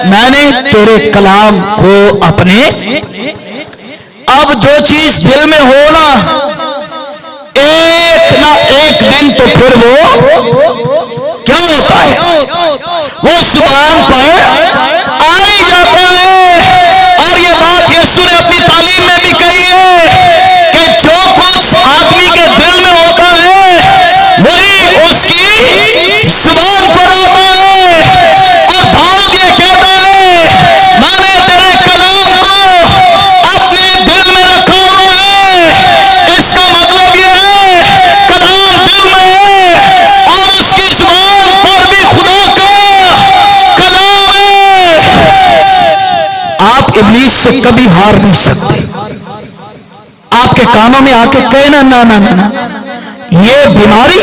मैंने तेरे कलाम को अपने। अब जो चीज दिल में हो ना एक दिन तो फिर वो क्या होता है? वो जुबान पर आ ही जाता है। और ये बात यीशु ने अपनी तालीम में भी कही है कि जो कुछ आदमी के दिल में होता है वही उसकी जुबान पर आता है। और दाऊद ये कहता है, मैंने तेरे कलाम को अपने दिल में रखा हुआ है। इसका मतलब ये है कलाम दिल में है और उसकी जुबान पर भी खुदा का कलाम है। आप इब्लीस से कभी हार नहीं सकते। आपके कानों में आके कहना ना ना ना ना, ये बीमारी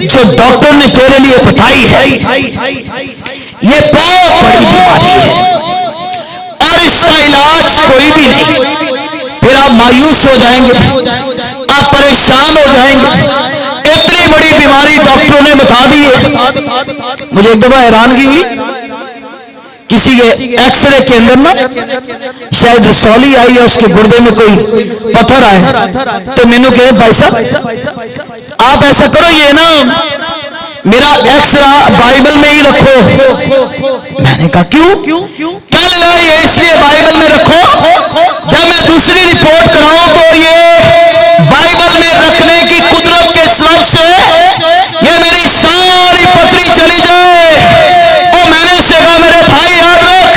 जो डॉक्टर ने तेरे लिए बताई है ये बहुत बड़ी बीमारी है और इसका इलाज कोई भी नहीं। फिर आप मायूस हो जाएंगे, आप परेशान हो जाएंगे। इतनी बड़ी बीमारी डॉक्टरों ने बता दी है। मुझे एक दफा हैरानगी हुई, किसी के एक्सरे के अंदर ना शायद रसौली आई है, उसके गुर्दे में कोई पत्थर आए, तो मैंने कहे भाई साहब आप ऐसा करो, ये ना मेरा एक्सरा बाइबल में ही रखो। मैंने कहा क्यों? कहने लगा ये इसलिए बाइबल में रखो, जब मैं दूसरी रिपोर्ट कराऊं तो ये बाइबल में रखने की कुदरत के सबब से ये मेरी सारी पथरी चली जाए। और मैंने उससे कहा मेरे भाई याद रख,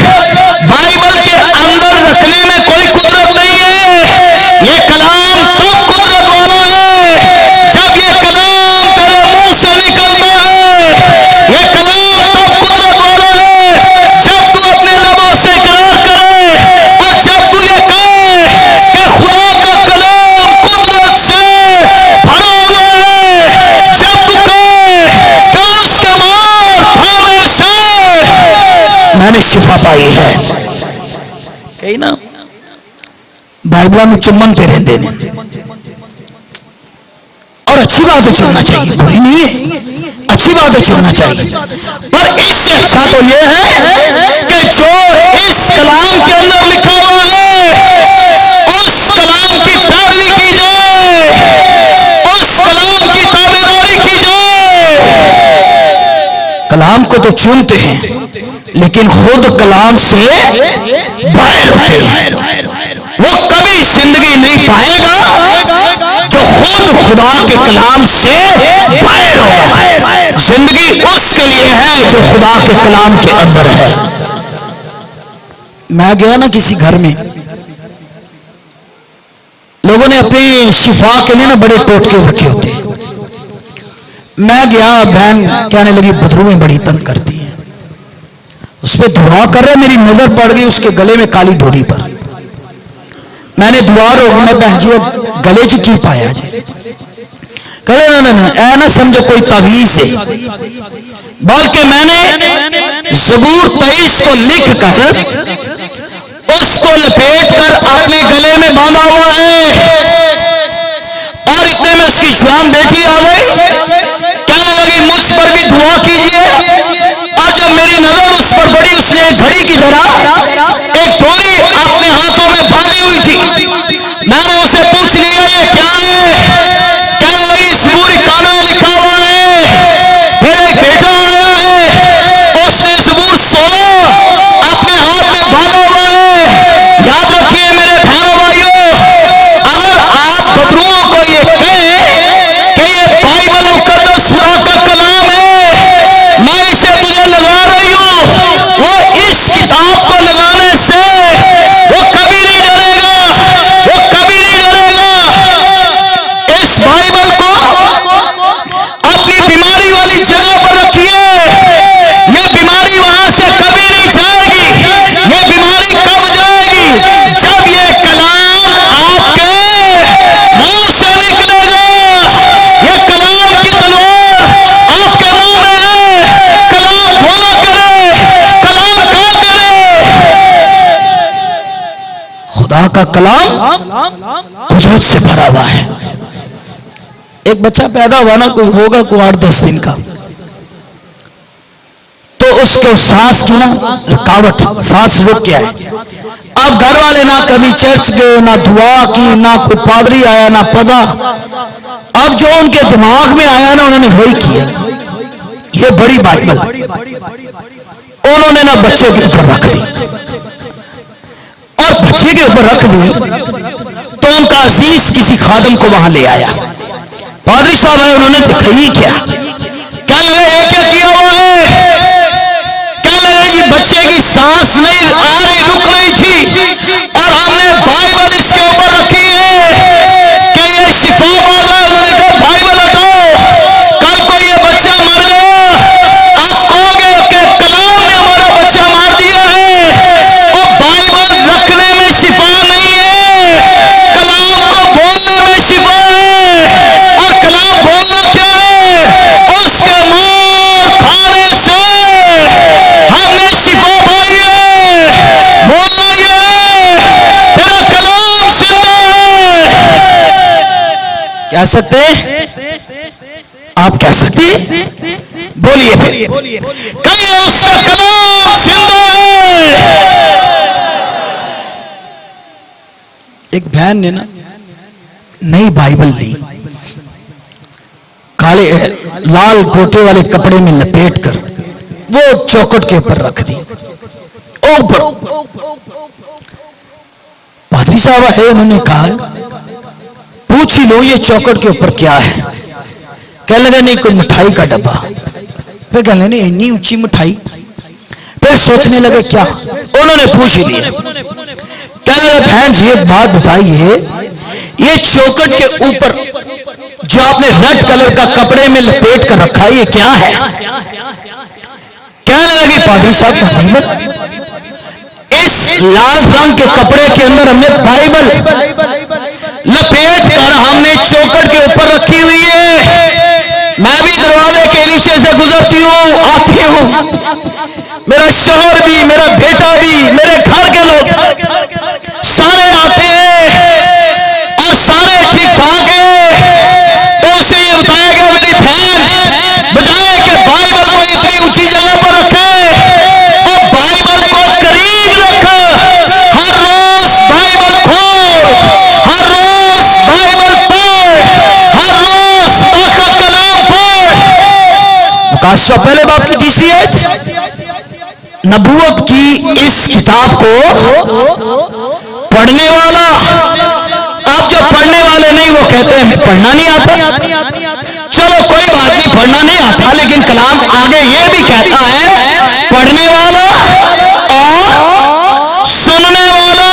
बाइबल के अंदर रखने में कोई कुदरत नहीं है। ये कलाम तब कुदरत वाला है जब ये कलाम तेरे मुंह से निकलता है। ये कलाम तब कुदरत वाला है जब तू अपने लबों से इकरार करे और जब तू ये कहे कि खुदा का कलाम कुदरत से भरा हुआ है। जब तू कहे कि उसके मार खाने से मैंने शिफा पाई है। कही ना बाइबल बाइबल में चुम्बन पे रहते हैं। और अच्छी बात है, चुनना चाहिए, बुरी नहीं है, अच्छी बात है, चुनना चाहिए। पर इससे अच्छा तो यह है कि जो इस कलाम के अंदर लिखा हुआ है उस कलाम की पैरवी की जाए, उस कलाम की ताबेदारी की जाए। कलाम को तो चुनते हैं लेकिन खुद कलाम से बाहर होते हैं। वो कभी जिंदगी नहीं पाएगा जो खुद खुदा के कलाम से बाहर होगा। जिंदगी उसके लिए है जो खुदा के कलाम के अंदर है। मैं गया ना किसी घर में, लोगों ने अपनी शिफा के लिए ना बड़े टोटके रखे होते हैं। मैं गया, बहन कहने लगी बदरूएं बड़ी तंग करती हैं। उस पर दुआ कर रहे, मेरी नजर पड़ गई उसके गले में काली डोरी पर। मैंने दुआ रोकी, मैं बहन जी गले च की पाया जी? कहे ना ना समझो कोई तवीज है, बल्कि मैंने ज़बूर 23 को लिख कर उसको लपेट कर अपने गले में बांधा हुआ है। और इतने में उसकी जवान बेटी आ गई, कहने लगी मुझ पर भी दुआ कीजिए। और जब मेरी नजर उस पर पड़ी, उसने एक घड़ी की तरह एक डोरी अपने हाथों में बांधी हुई थी। मैंने उसे पूछ लिया ये क्या है? कहने लगी ज़बूर 91 लिखा हुआ है। फिर एक बेटा आया है, उसने ज़बूर 16 अपने हाथ में बांधा हुआ है। याद रखिए मेरे बहनों भाइयों, अगर आप बदरुओं को ये कहें कि ये बाइबल मुकद्दस खुदा का कलाम है, मैं इसे तुझे लगा रही हूं, वो इस किताब को लगाने से वो कभी नहीं डरेगा, वो कभी नहीं डरेगा। इस बाइबल को अपनी बीमारी वाली जगह पर रखिए, ये बीमारी वहां से कभी नहीं जाएगी। ये बीमारी कब जाएगी? जब ये कलाम आपके मुंह से निकलेगा। ये कलाम की तलवार आपके मुंह में है। कलाम बोला करे, कलाम कहा करे। खुदा का कलाम कुदरत से भरा हुआ है। एक बच्चा पैदा हुआ ना, कोई होगा कोई 8-10 दिन का, तो उसके सांस की ना रुकावट, सांस रुक गया है। अब घर वाले ना कभी चर्च गए, ना दुआ की, ना कोई पादरी आया, ना पता। अब जो उनके दिमाग में आया ना उन्होंने वही किया। ये बड़ी बाइबल उन्होंने ना बच्चे के ऊपर रख दी, और बच्चे के ऊपर रख दी तो उनका अजीज किसी खादम को वहां ले आया। पादरी साहब है, उन्होंने देखा ही क्या, क्या लगा ये क्या किया हुआ है? क्या लगा ये बच्चे की सांस नहीं आ रही, रुक रही थी, और हमने बाइबल इसके ऊपर रखी है कि ये शिफा वाला है। उन्होंने कहा बाइबल हटाओ, कल को ये बच्चा मर गया, आप कहोगे कि कलाम ने हमारा बच्चा मार दिया है। और बाइबल रखने में शिफा नहीं है, कलाम को बोलने में शिफा है। और कलाम बोलना क्या है? उस कलाम खाने से हमने शिफा पाई है। बोलना ये है तेरा कलाम जिंदा है। कह सकते आप, कह सकते बोलिए फिर, कहिए उसका कलाम जिंदा है। एक बहन ने ना नई बाइबल ली, काले लाल गोटे वाले कपड़े में लपेट कर वो चौखट के ऊपर रख दी। ऊपर पादरी साहब है, उन्होंने कहा पूछ ही लो ये चौखट के ऊपर क्या है। कहने लगे नहीं कोई मिठाई का डब्बा। फिर कहने लगे इतनी ऊंची मिठाई। फिर सोचने लगे क्या, उन्होंने पूछ ही लिया। कहने लगे बहन जी एक बात बताइए, ये चौखट के ऊपर जो आपने रेड कलर का कपड़े में लपेट कर रखा है ये क्या है? कहने लगी पादरी साहब का बाइबल। इस लाल रंग के कपड़े के अंदर हमने बाइबल लपेट कर हमने चौखट के ऊपर रखी हुई है। मैं भी दरवाजे के नीचे से गुजरती हूँ, आती हूँ, मेरा शौहर भी, मेरा बेटा भी, मेरे घर के लोग सारे आते हैं। किताब को पढ़ने वाला। अब जो पढ़ने वाले नहीं वो कहते हैं हमें पढ़ना नहीं आता। चलो कोई बात नहीं, पढ़ना नहीं आता, लेकिन कलाम आगे ये भी कहता है पढ़ने वाला और सुनने वाला।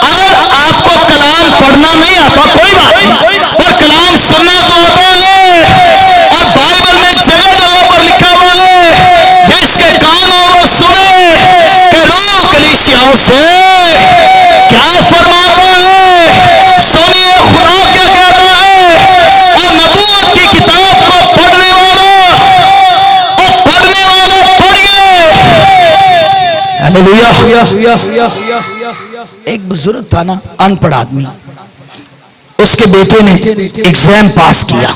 अगर आपको कलाम पढ़ना नहीं आता कोई बात नहीं, पर कलाम सुनना तो आता है। और बाइबल में जगह जगह पर लिखा हुआ है जिसके कान हो वो सुने कि रूह कलीसियाओं से क्या फरमाता है। सुनिए खुदा क्या कहता है। और नबूवत की किताब को पढ़ने वाला पढ़िए। हालेलुया। एक बुजुर्ग था ना, अनपढ़ आदमी, उसके बेटे ने एग्जाम पास किया।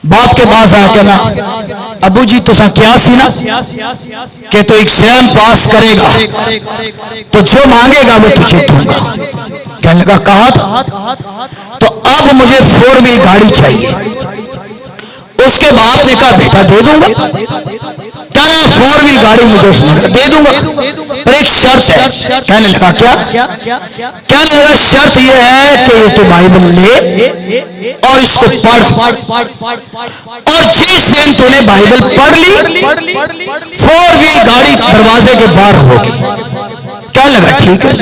बाप के पास आके ना, अबू जी तुसा क्या सी ना कि तो एग्जाम पास करेगा तो जो मांगेगा वो तुझे दूंगा। कहने लगा कहा था, तो अब मुझे 4 व्हील गाड़ी चाहिए। उसके बाप ने कहा बेटा दे दूंगा। क्या 4 व्हील गाड़ी मुझे उसने कहा दे दूंगा, पर एक शर्त है। कहने लगा क्या? कहने लगा शर्त यह है कि ये तो बाइबल ले और इसको पढ़, और जिस दिन तूने बाइबल पढ़ ली 4 व्हील गाड़ी दरवाजे के बाहर होगी। कहने लगा ठीक है।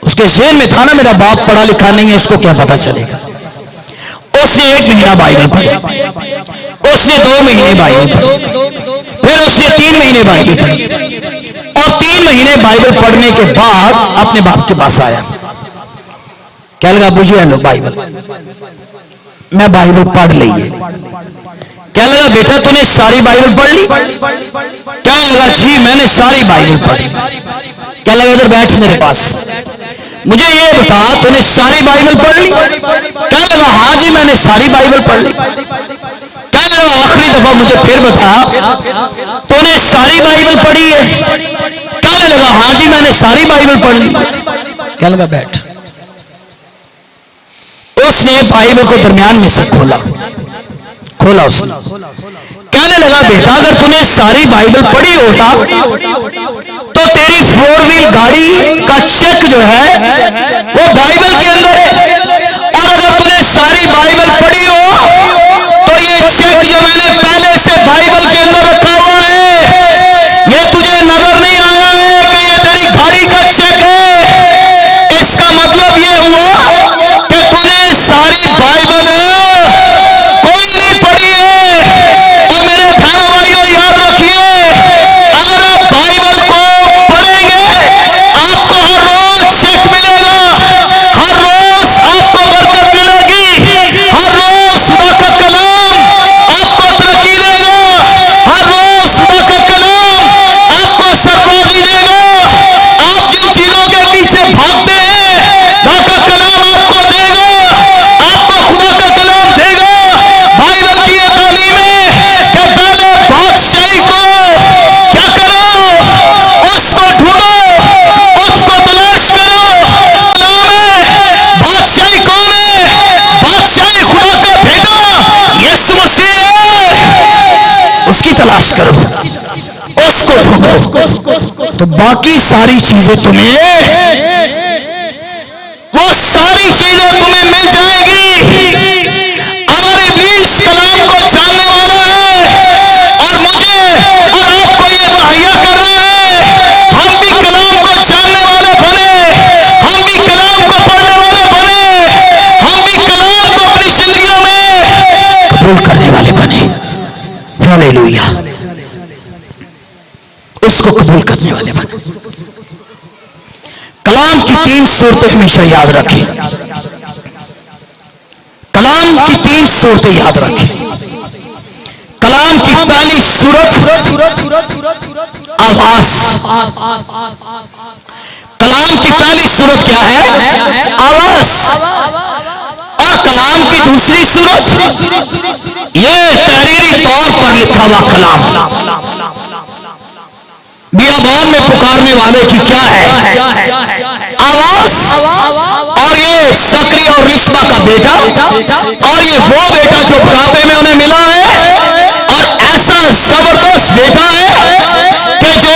उसके ज़हन में था ना मेरा बाप पढ़ा लिखा नहीं है, इसको क्या पता चलेगा। उसने 1 महीना बाइबल पढ़ी, उसने 2 महीने बाइबल पढ़ी, फिर उसने 3 महीने बाइबल पढ़ी, और 3 महीने बाइबल पढ़ने के बाद अपने बाप के पास आया। क्या लगा बुझे लो बाइबल, मैं बाइबल पढ़ ली है। क्या लगा बेटा तूने सारी बाइबल पढ़ ली? क्या लगा जी मैंने सारी बाइबल पढ़ी। क्या लगा इधर बैठ मेरे पास, मुझे ये बता तूने सारी बाइबल पढ़ ली? क्या लगा हाँ जी मैंने सारी बाइबल पढ़ ली। क्या लगा आखिरी दफा मुझे फिर बता तूने सारी बाइबल पढ़ी है? क्या लगा हाँ जी मैंने सारी बाइबल पढ़ ली। क्या लगा बैठ। उसने बाइबल को दरमियान में से खोला उसने। कहने लगा बेटा अगर तूने सारी बाइबल पढ़ी होता तो तेरी 4 व्हील गाड़ी का चेक जो है वो बाइबल के अंदर है, और अगर तूने सारी बाइबल पढ़ी हो तो ये चेक जो मैंने पहले से बाइबल के अंदर रखा हुआ है ये तुझे नजर नहीं आया है कि ये तेरी गाड़ी का चेक है। इसका मतलब ये हुआ कि तूने सारी बाइबल कोई नहीं पढ़ी है। और मेरे बहनों भाइयों याद रखिए, अगर आप बाइबल को पढ़ेंगे आपको हर रोज चेक मिलेगा, हर रोज आपको बरकत मिलेगी, हर रोज खुदा का कलाम आपको तरक्की देगा, हर रोज खुदा का कलाम आपको सरफराजी देगा। आप जिन चीजों के पीछे भागते हैं खुदा का कलाम आपको देगा, आपको खुदा का कलाम देगा। बाइबल की ये तालीम है कि पहले बादशाही को क्या करो, उसको ढूंढो, उसको तलाश करो। कलाम है बादशाही कौन है? बादशाही खुदा का बेटा यीशु मसीह है। उसकी तलाश करो, उसको ढूंढो, तो बाकी सारी चीजें तुम्हें, वो सारी चीजें तुम्हें मिल जाएंगी। अगर इब्लीस कलाम को जानने वाला है और मुझे और आपको ये तहैया करना है हम भी कलाम को जानने वाले बने, हम भी कलाम को पढ़ने वाले बने, हम भी कलाम को अपनी जिंदगियों में कबूल करने वाले बने। हालेलुया। उसको कबूल करने वाले बने। कलाम की 3 सूरतें हमेशा याद रखें। कलाम की 3 सूरतें याद रखें। कलाम की पहली सूरत आवाज। कलाम की पहली सूरत क्या है? आवाज। और कलाम की दूसरी सूरत ये तहरीरी तौर पर लिखा हुआ कलाम। बियाबान में पुकारने वाले की क्या है? आवाज। और ये सकरी और रिश्ता का बेटा, और ये वो बेटा जो बुढ़ापे में उन्हें मिला है, और ऐसा जबरदस्त बेटा है कि जो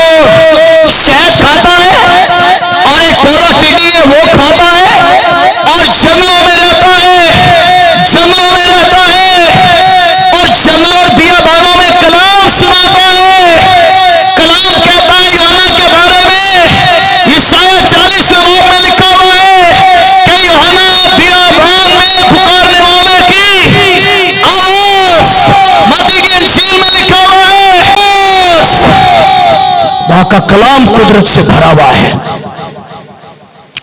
कुदरत से भरा हुआ है,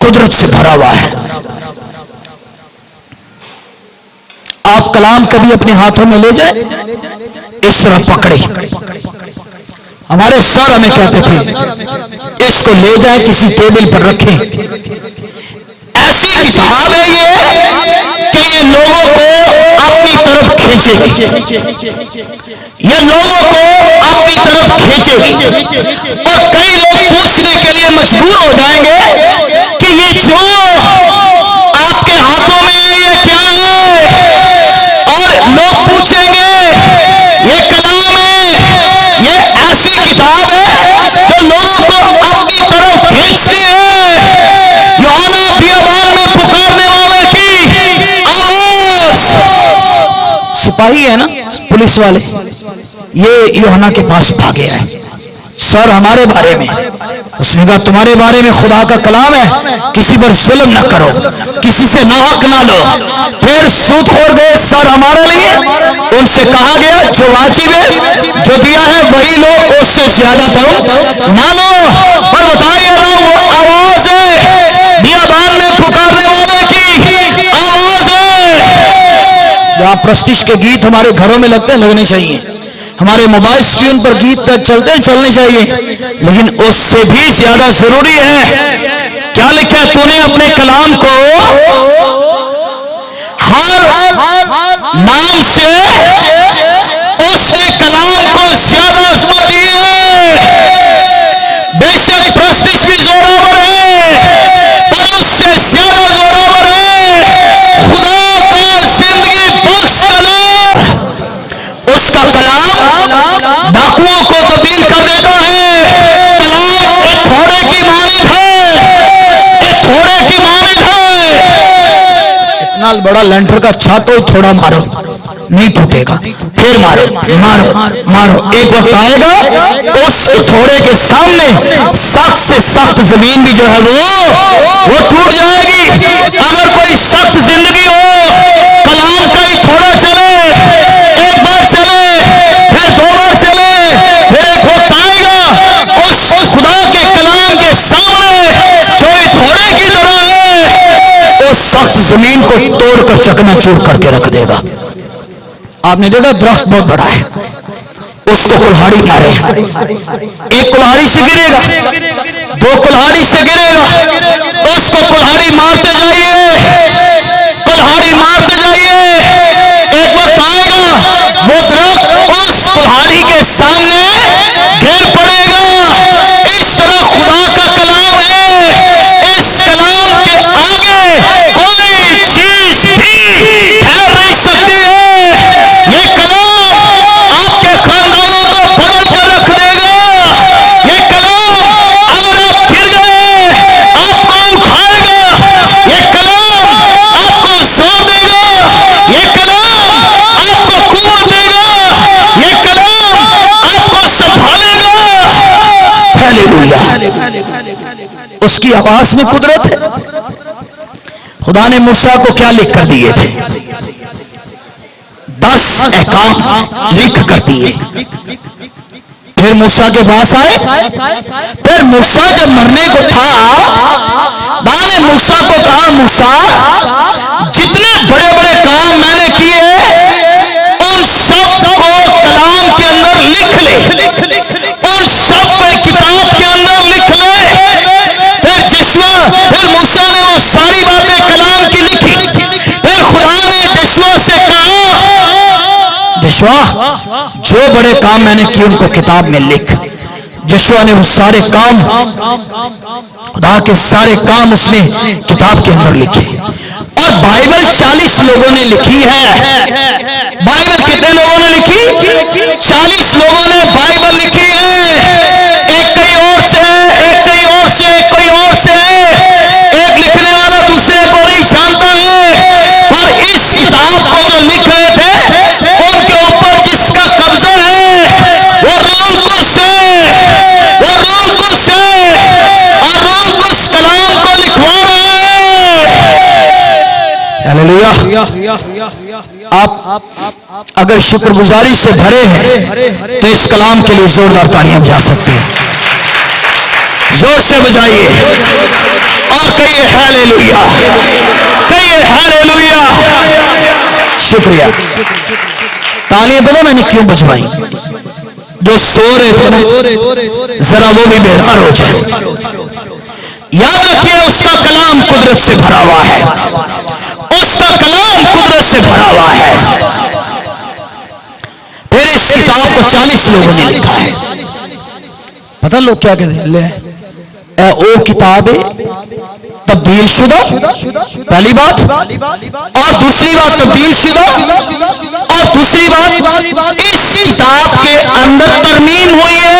कुदरत से भरा हुआ है। आप कलाम कभी अपने हाथों में ले जाए, इस तरह पकड़े। हमारे सर हमें कहते थे इसको ले जाए किसी टेबल पर रखें। ऐसी किताब है ये कि ये लोगों को अपनी तरफ खींचेगी, ये लोगों को अपनी तरफ खींचेगी। और कई लोग पूछने के लिए मजबूर हो जाएंगे कि ये जो आपके हाथों में है ये क्या है, और लोग पूछेंगे ये कलाम है, ये ऐसी किताब है जो लोगों को अपनी तरफ खींचती है। यूहन्ना बियाबान में पुकारने वाले की आवाज। सिपाही है ना, पुलिस वाले, ये यूहन्ना के पास भागे आए। सर हमारे बारे में, उसने कहा तुम्हारे बारे में खुदा का कलाम है, किसी पर जुल्म न करो, किसी से नाहक ना लो। फिर सूदखोर गए सर हमारे लिए, उनसे कहा गया जो वाजिब है, जो दिया है वही लो, उससे ज्यादा दो ना लो। और बताइए ना, वो आवाज है बियाबान में पुकारने वाले की आवाज है। जहाँ प्रस्तिश के गीत हमारे घरों में लगते हैं, लगने चाहिए, हमारे मोबाइल स्क्रीन पर गीत चलते हैं, चलने चाहिए, लेकिन उससे भी ज्यादा जरूरी है क्या लिखा तूने अपने कलाम को हर नाम से, उसने कलाम को ज्यादा अजमत दी है। बेशक प्रस्तिश भी जोरावर है, पर उससे ज्यादा जोरावर है खुदा का जिंदगी बख्श कलाम। उसका कलाम डाकुओं को तब्दील कर देता है। कलाम एक घोड़े की मानिंद है, एक घोड़े की मानिंद है। इतना बड़ा लैंटर का छातो ही थोड़ा मारो नहीं टूटेगा, फिर मारो मारो मारो, एक वक्त आएगा उस घोड़े के सामने सख्त से सख्त जमीन भी जो है वो टूट जाएगी। अगर कोई सख्त जिंदगी हो, कलाम का ही थोड़ा चले, एक बार चले, फिर दो बार चले, फिर एक वक्त आएगा उस खुदा के कलाम के सामने जो एक घोड़े की तरह है, उस सख्त जमीन को तोड़कर चकनाचूर करके रख देगा। आपने देखा दरख्त बहुत बड़ा है, उसको कुल्हाड़ी मारे, एक कुल्हाड़ी से गिरेगा, दो कुल्हाड़ी से गिरेगा, उसको कुल्हाड़ी मारते जाइए, कुल्हाड़ी मारते जाइए। एक वक्त आएगा वो दरख्त उस कुल्हाड़ी के सामने गिर पड़ेगा। इस तरह खुदा का कलाम है, इस कलाम के आगे कोई चीज भी ठहर नहीं सकती है। ये कलाम आपके खानदानों को पलट कर रख देगा। ये कलाम अगर आप गिर गए आपको उठाएगा। ये कलाम आपको जोर देगा। ये कलाम आपको कुव्वत देगा। ये कलाम आपको संभालेगा। हालेलुया। उसकी आवाज में कुदरत है। खुदा ने मूसा को क्या लिख कर दिए थे? 10 अहकाम लिख कर दिए। फिर मूसा के पास आए, फिर मूसा जब मरने को था, खुदा ने मूसा को कहा मूसा जितने बड़े बड़े काम मैंने किए उन सब को कलाम के अंदर लिख ले, उन सब को किताब के अंदर लिख ले। फिर मूसा ने वो सारी बातें कलाम की लिखी। फिर खुदा ने यहोशुआ से कहा यहोशुआ जो बड़े काम मैंने किए उनको किताब में लिख। यहोशुआ ने वो सारे काम, खुदा के सारे काम उसने किताब के अंदर लिखे। और बाइबल 40 लोगों ने लिखी है। बाइबल कितने लोगों ने लिखी? 40 लोगों ने बाइबल लिखी है। एक कहीं और से है, एक कहीं और से, एक कोई और से है। एक लिखने वाला दूसरे को नहीं जानता है, पर इस किताब को जो लिख रहे थे उनके ऊपर जिसका कब्जा है वो रूह कुद्स है, वो रूह कुद्स है, और रूह कुद्स कलाम को लिखवा रहा है। हालेलुया। आप अगर शुक्रगुजारी से भरे हैं तो इस कलाम के लिए जोरदार तालियां बजा सकते हैं। जोर से बजाइए और कहिए हालेलुया, कहिए हालेलुया। शुक्रिया। तालियां बोलो मैंने क्यों बजवाई? जो सो रहे थे ना जरा वो भी बेदार हो जाए। याद रखिए उसका कलाम कुदरत से भरा हुआ है, उसका कलाम कुदरत से भरा हुआ है। फिर इस किताब को 40 लोगों ने लिखा है। पता लोग क्या कहते हैं? ले ओ किताब तब्दील शुदा, पहली बात। और दूसरी बात तब्दील शुदा, और दूसरी बात इस किताब के अंदर तरमीम हुई है।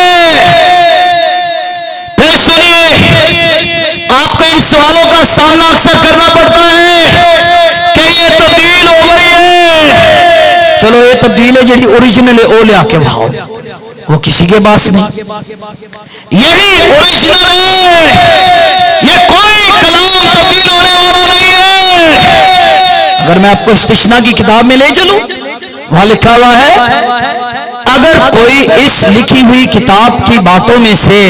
फिर सुनिए, आपको इन सवालों का सामना अक्सर करना पड़ता है कि ये तब्दील हो गई है। चलो ये तब्दील है जी ओरिजिनल है, ओ ले आके भाओ, वो किसी के पास नहीं। यही ओरिजिनल है, ये कोई कलाम तब्दील होने वाला नहीं है। अगर मैं आपको इस्तिश्ना की किताब में ले चलूं, वहां लिखा हुआ है अगर कोई इस लिखी हुई किताब की बातों में से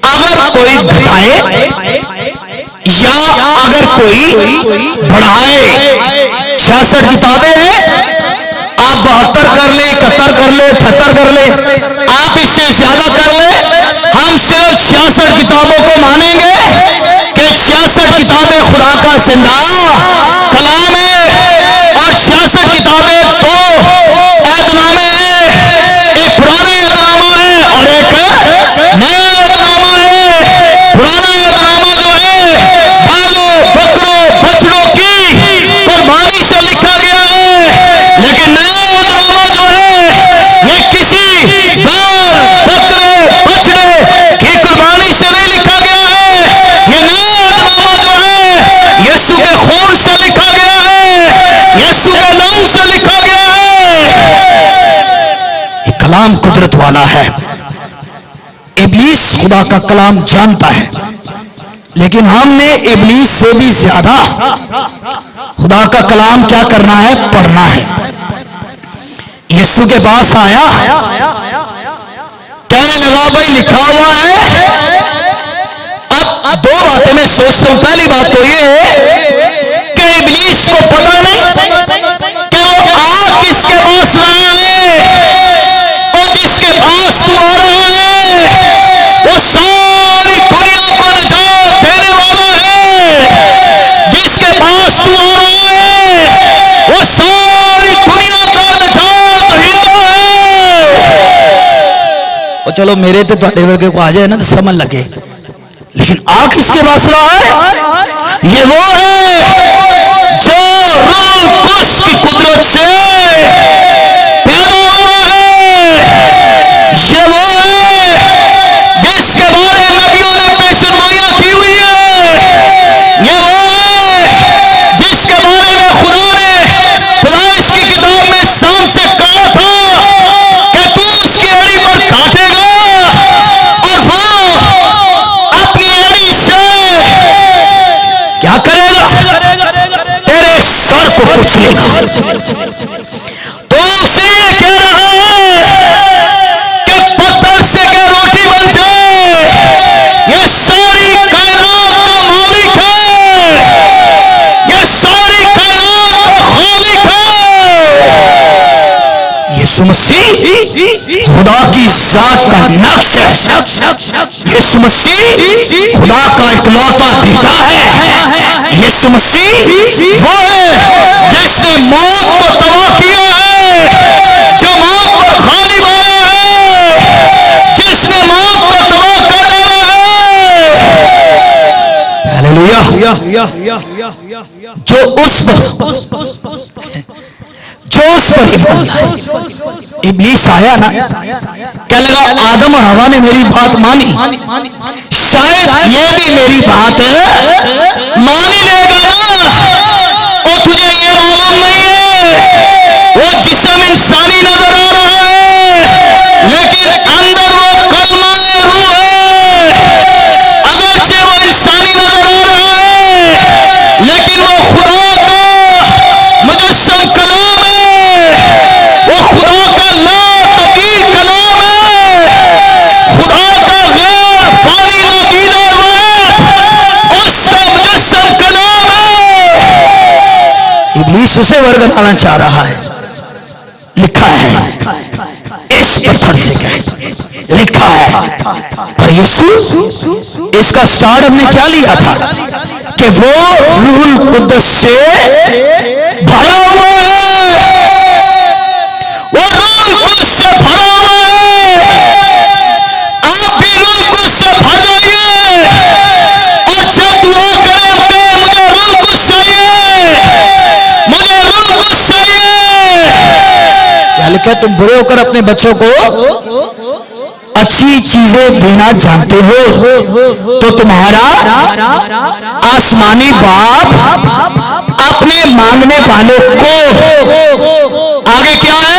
अगर कोई घटाए या अगर कोई बढ़ाए, 66 किताबें हैं, आप 72 कर ले, 71 कर ले, 78 कर ले, आप इससे ज्यादा कर ले, हम सिर्फ 66 किताबों को मानेंगे कि 66 किताबें खुदा का जिंदा कलाम है। और 66 किताबें दो ऐतनामे हैं, एक पुराना ऐतनामा है और एक नया ऐतनामा है। पुराना ऐतनामा जो है बैलों बकरों बछड़ों की कुर्बानी से लिखा गया है, लेकिन नया ऐतनामा जो है ये किसी बैल बकरे बछड़े की कुर्बानी से नहीं लिखा गया है। ये नया ऐतनामा जो है यीशु के खून से लिखा गया है, यीशु के नाम से लिखा गया है। ये कलाम कुदरत वाला है। इब्लीस खुदा का कलाम जानता है, लेकिन हमने इब्लीस से भी ज्यादा खुदा का कलाम क्या करना है? पढ़ना है। यीशु के पास आया, कहने लगा भाई लिखा हुआ है। अब दो बातें मैं सोचता हूं। पहली बात तो ये कि इब्लीस को पता नहीं कि वो आग किसके पास लाया है, और जिसके पास तू आ रहा है वो सारी दुनिया को निजात देने वाला है। जिसके पास तू आ रहा है वो सारी दुनिया का निजात दहिंदा है। और चलो मेरे तो ਤੁਹਾਡੇ वर्गे को आ जाए ना तो समझ लगे, लेकिन आग किसके पास ला है? ये वो है जो रूह कुद्स की कुदरत से पैदा हुआ है। ये वो है जिसके बारे नबियों ने पेशनगोइयां की हुई है। ये वो है जिसके बारे में खुदा ने पैदाइश की किताब में साफ से कहा था कि तू उसकी एड़ी पर काटेगा और वो अपनी एड़ी से क्या करेगा? तेरे सर को कुचलेगा। तो उससे ये कह रहा है कि पत्थर से क्या रोटी बन जाए। ये सारी कायनात का मालिक है, ये सारी कायनात का खालिक है। यीशु मसीह खुदा की जात का नक्श है। यीशु मसीह खुदा का इकलौता बेटा है। यीशु मसीह वो है जिसने मौत को तबाह किया है, जो मौत पर गालिब आया है, जिसने मौत को तबाह कर डाला है। हालेलुया। जो उस पर इब्लीस आया ना, कहने लगा आदम और हवा ने मेरी बात मानी, शायद ये भी मेरी बात मान ही लेगा ना। और तुझे ये मालूम नहीं है वो जिस्म इंसानी नजर आ रहा है, लेकिन अंदर वो कलमाए रूह है। अगरचे वो इंसानी नजर आ रहा है, लेकिन वो खुदा का मुजस्सम कलाम है, वो खुदा का ला तब्दील कलाम है, खुदा का गैर इब्लीस उसे वर्गलाना चाह रहा है। लिखा है इस पत्थर से कह, लिखा है। पर यीशु इसका स्टार्ट हमने क्या लिया था कि वो रूहुल कुद्दस से भरा हुआ है, वो रूहुल कुद्दस से भरा हुआ है। आप भी रूहुल कुद्दस से भर जाइए और जब दुआ करें कहें मुझे रूहुल कुद्दस चाहिए, मुझे रूहुल कुद्दस चाहिए। क्या लिखा? तुम बुरे होकर अपने बच्चों को अच्छी चीजें देना जानते हो तो तुम्हारा आसमानी बाप अपने मांगने वालों को, आगे क्या है?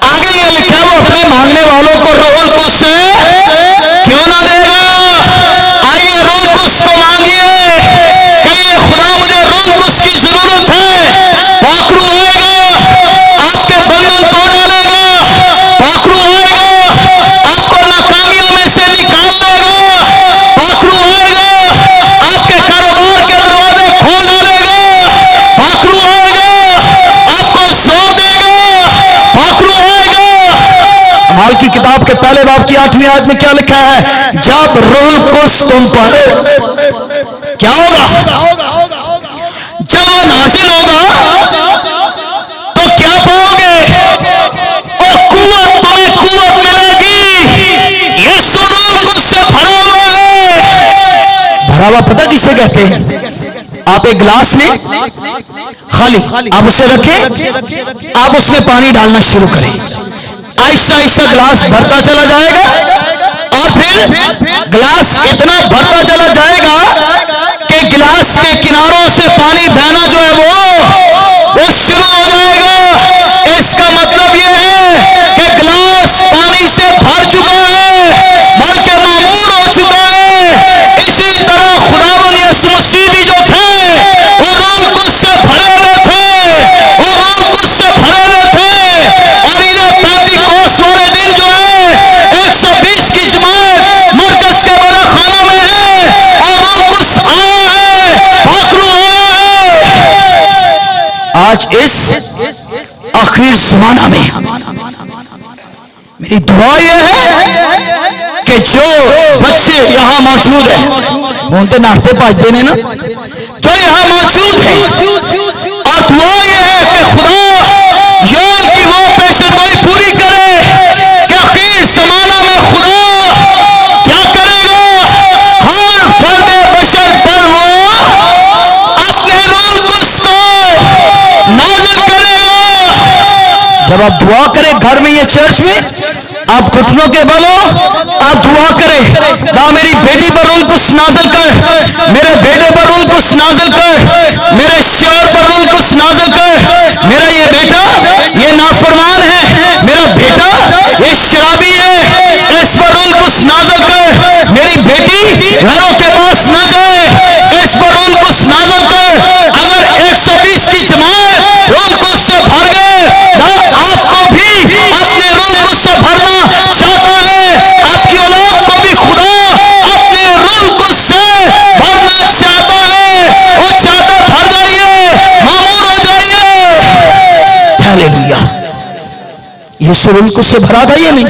आगे ये लिखा वो अपने मांगने वालों को रूहुल कुद्दस से क्यों ना देगा? आइए रूहुल कुद्दस को मांगिए, कहिए खुदा मुझे रूहुल कुद्दस की जरूरत है। पाखरू आएगा, आपके बंधन तोड़ डालेगा। पाखरू आएगा, आपको नाकामियों में से निकाल देगा। पाखरू आएगा, आपके कारोबार के दरवाजे खोल डालेगा। पाखरू आएगा, आपको सौंप देगा। पाखरू आएगा। अमाल की किताब के पहले बाब की 8वीं आयत में क्या लिखा है? जब रूहुल कुद्दस तुम पर क्या होगा? जब वो नाजिल होगा तो क्या पाओगे? और कुव्वत, तुम्हें कुव्वत मिलेगी। यीशु रूहुल कुद्दस से भरा हुआ है। भरा हुआ पता किसे कहते हैं? आप एक गिलास लें खाली, आप उसे रखें, आप उसमें पानी डालना शुरू करें, आहिस्ता आहिस्ता गिलास भरता चला जाएगा और फिर गिलास इतना भरता चला जाएगा कि गिलास के किनारों से पानी बहना जो है वो शुरू हो जाएगा। इसका मतलब यह है कि गिलास पानी से भर चुका है, बल्कि मामूर हो चुका है। इसी तरह खुदावंद यीशु मसीह भी जो थे वो रूहुल कुद्दस से भरे हुए थे, वो रूहुल कुद्दस से भरे हुए थे। और ये पेंटिकोस्त वाले दिन जो है 120 की जमात मरकज के बड़ा खानों में है और रूहुल कुद्दस आया है, पाखरू आया है। आज इस आखिर ज़माना में मेरी दुआ यह है कि जो बच्चे यहाँ मौजूद हैं, बोलते नाटते पाजते ने ना, जो यहाँ मौजूद हैं, और दुआ यह है कि खुदा योएल की वो पेशेनगोई पूरी करे कि आखिर ज़माना में खुदा क्या करेगा? हर फर्द बशर पर वो अपने रूहुल कुद्दस को नाज़िल करेगा। जब आप दुआ करें घर में, ये चर्च में, आप घुटनों के बलो आप दुआ करें, ना मेरी बेटी पर रूहुल कुद्दस नाज़िल कर, मेरे बेटे पर रूहुल कुद्दस नाज़िल कर, मेरे शौहर पर रूहुल कुद्दस नाज़िल कर, मेरा ये बेटा ये नाफरमान है, मेरा बेटा ये शराबी है, इस पर रूहुल कुद्दस नाज़िल कर, मेरी बेटी घरों के पास ना जाए, इस पर रूहुल कुद्दस नाज़िल कर। अगर 120 की जमात रूहुल कुद्दस से भर गए ना, आपको भी अपने रूहुल कुद्दस से भरना चाहता है, आपकी औलाद को भी खुदा अपने रूहुल कुद्दस से भरना चाहता है। वो चाहता भर जाइए, मामूर हो जाइए। हालेलुया। यीशु रूहुल कुद्दस से भरा था या नहीं?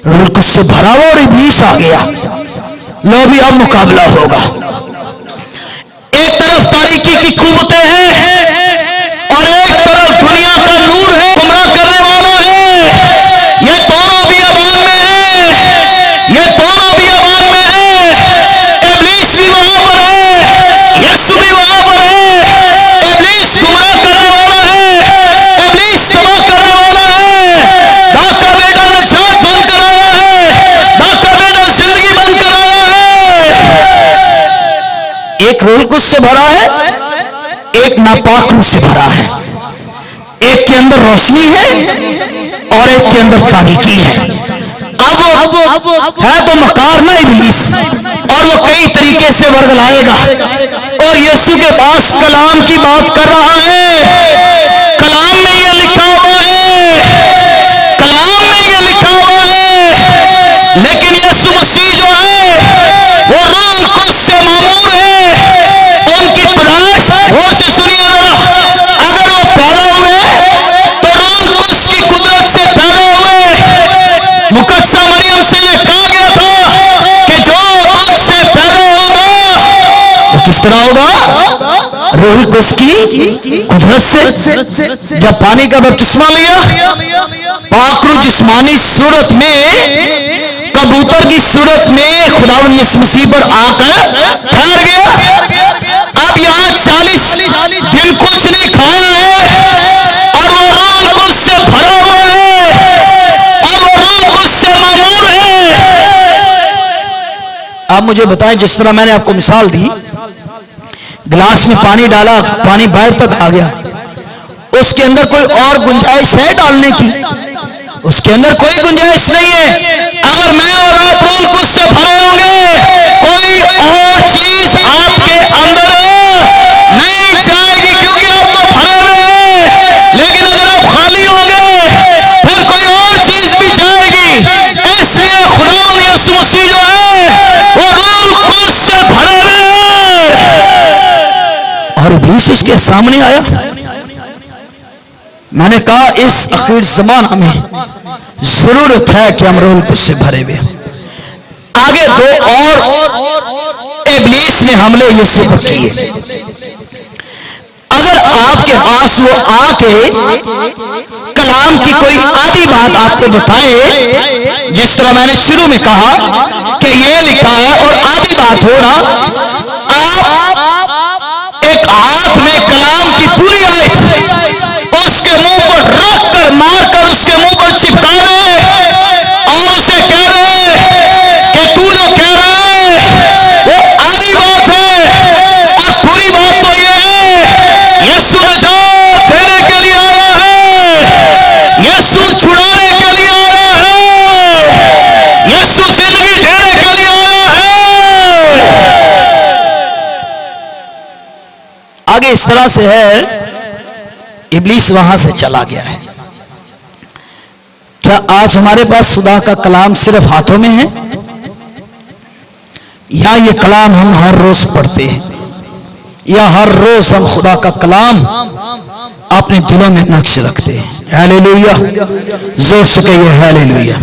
रूहुल कुद्दस से भरा हुआ और इब्लीस आ गया। लो भी अब मुकाबला होगा। एक तरफ तारीकी की कुव्वतें हैं और एक तरफ दुनिया का नूर है, गुमराह करने वाला है। ये दोनों भी अबान में है, ये दोनों भी अबान में है। इब्लीस भी वहां पर है, यीशु भी वहां पर है। इब्लीस गुमराह करने वाला है, इब्लीस तबाह करने वाला है। दाऊद का बेटा निजात बनकर आया है, दाऊद का बेटा जिंदगी बनकर आया है। एक रूहुल कुद्दस से भरा है, एक नापाक रूह से भरा है। एक के अंदर रोशनी है और एक के अंदर तारीकी है। अब है तो मकार ना इब्लीस, और वो कई तरीके से वर्गलाएगा और यीशु के पास कलाम की बात कर रहा है। कलाम में ये लिखा हुआ है, कलाम में ये लिखा हुआ है। लेकिन यीशु मसीह जो है वो रूहुल कुद्दस से मामूर है। उनकी पैदाइश रूह से चुना होगा रूहुल कुद्स की कुदरत से। जब पानी का बपतिस्मा लिया, पाक रूह जिस्मानी सूरत में, कबूतर की सूरत में खुदावंद यीशु मसीह पर आकर ठहर गया। अब यहाँ 40 दिन कुछ नहीं खाया है और वो रूहुल कुद्स से भरा हुआ है और वो रूहुल कुद्स से मामूर है। आप मुझे बताएं, जिस तरह मैंने आपको मिसाल दी, गिलास में पानी डाला, पानी बाहर तक आ गया, उसके अंदर कोई और गुंजाइश है डालने की? उसके अंदर कोई गुंजाइश नहीं है। अगर मैं और आप रूहुल कुद्स से भरे होंगे, कोई और चीज आपके अंदर नहीं जाएगी, क्योंकि आप तो भरे हुए हैं। लेकिन अगर आप खाली होंगे, फिर कोई और चीज भी जाएगी। इसलिए खुदावंद यीशु मसीह जो है वो रूहुल कुद्स से भरे हुए हैं। और इब्लीस उसके सामने आया। मैंने कहा इस आखिर ज़माना में जरूरत है कि हम रूहुल कुद्स से भरे हुए। आगे दो और इब्लीस ने हमले यीशु पर किए। अगर आपके पास वो आके कलाम की कोई आधी बात आपको बताए, जिस तरह मैंने शुरू में कहा कि ये लिखा है और आधी बात हो ना, आप एक हाथ में कलाम की पूरी आयत उसके मुंह पर रख कर, मार कर उसके मुंह पर चिपका रहे और उसे कह रहे कि तू जो कह रहा है वो आधी बात है और पूरी बात तो ये है, यीशु निजात देने के लिए आया है, यीशु छुड़ाने के लिए आया है, यीशु जिंदगी देने के लिए आया है। आगे इस तरह से है, इब्लीस वहां से चला गया है। क्या आज हमारे पास खुदा का कलाम सिर्फ हाथों में है, या ये कलाम हम हर रोज पढ़ते हैं, या हर रोज हम खुदा का कलाम अपने दिलों में नक्श रखते हैं? हालेलुया, जोर से कहिए हालेलुया।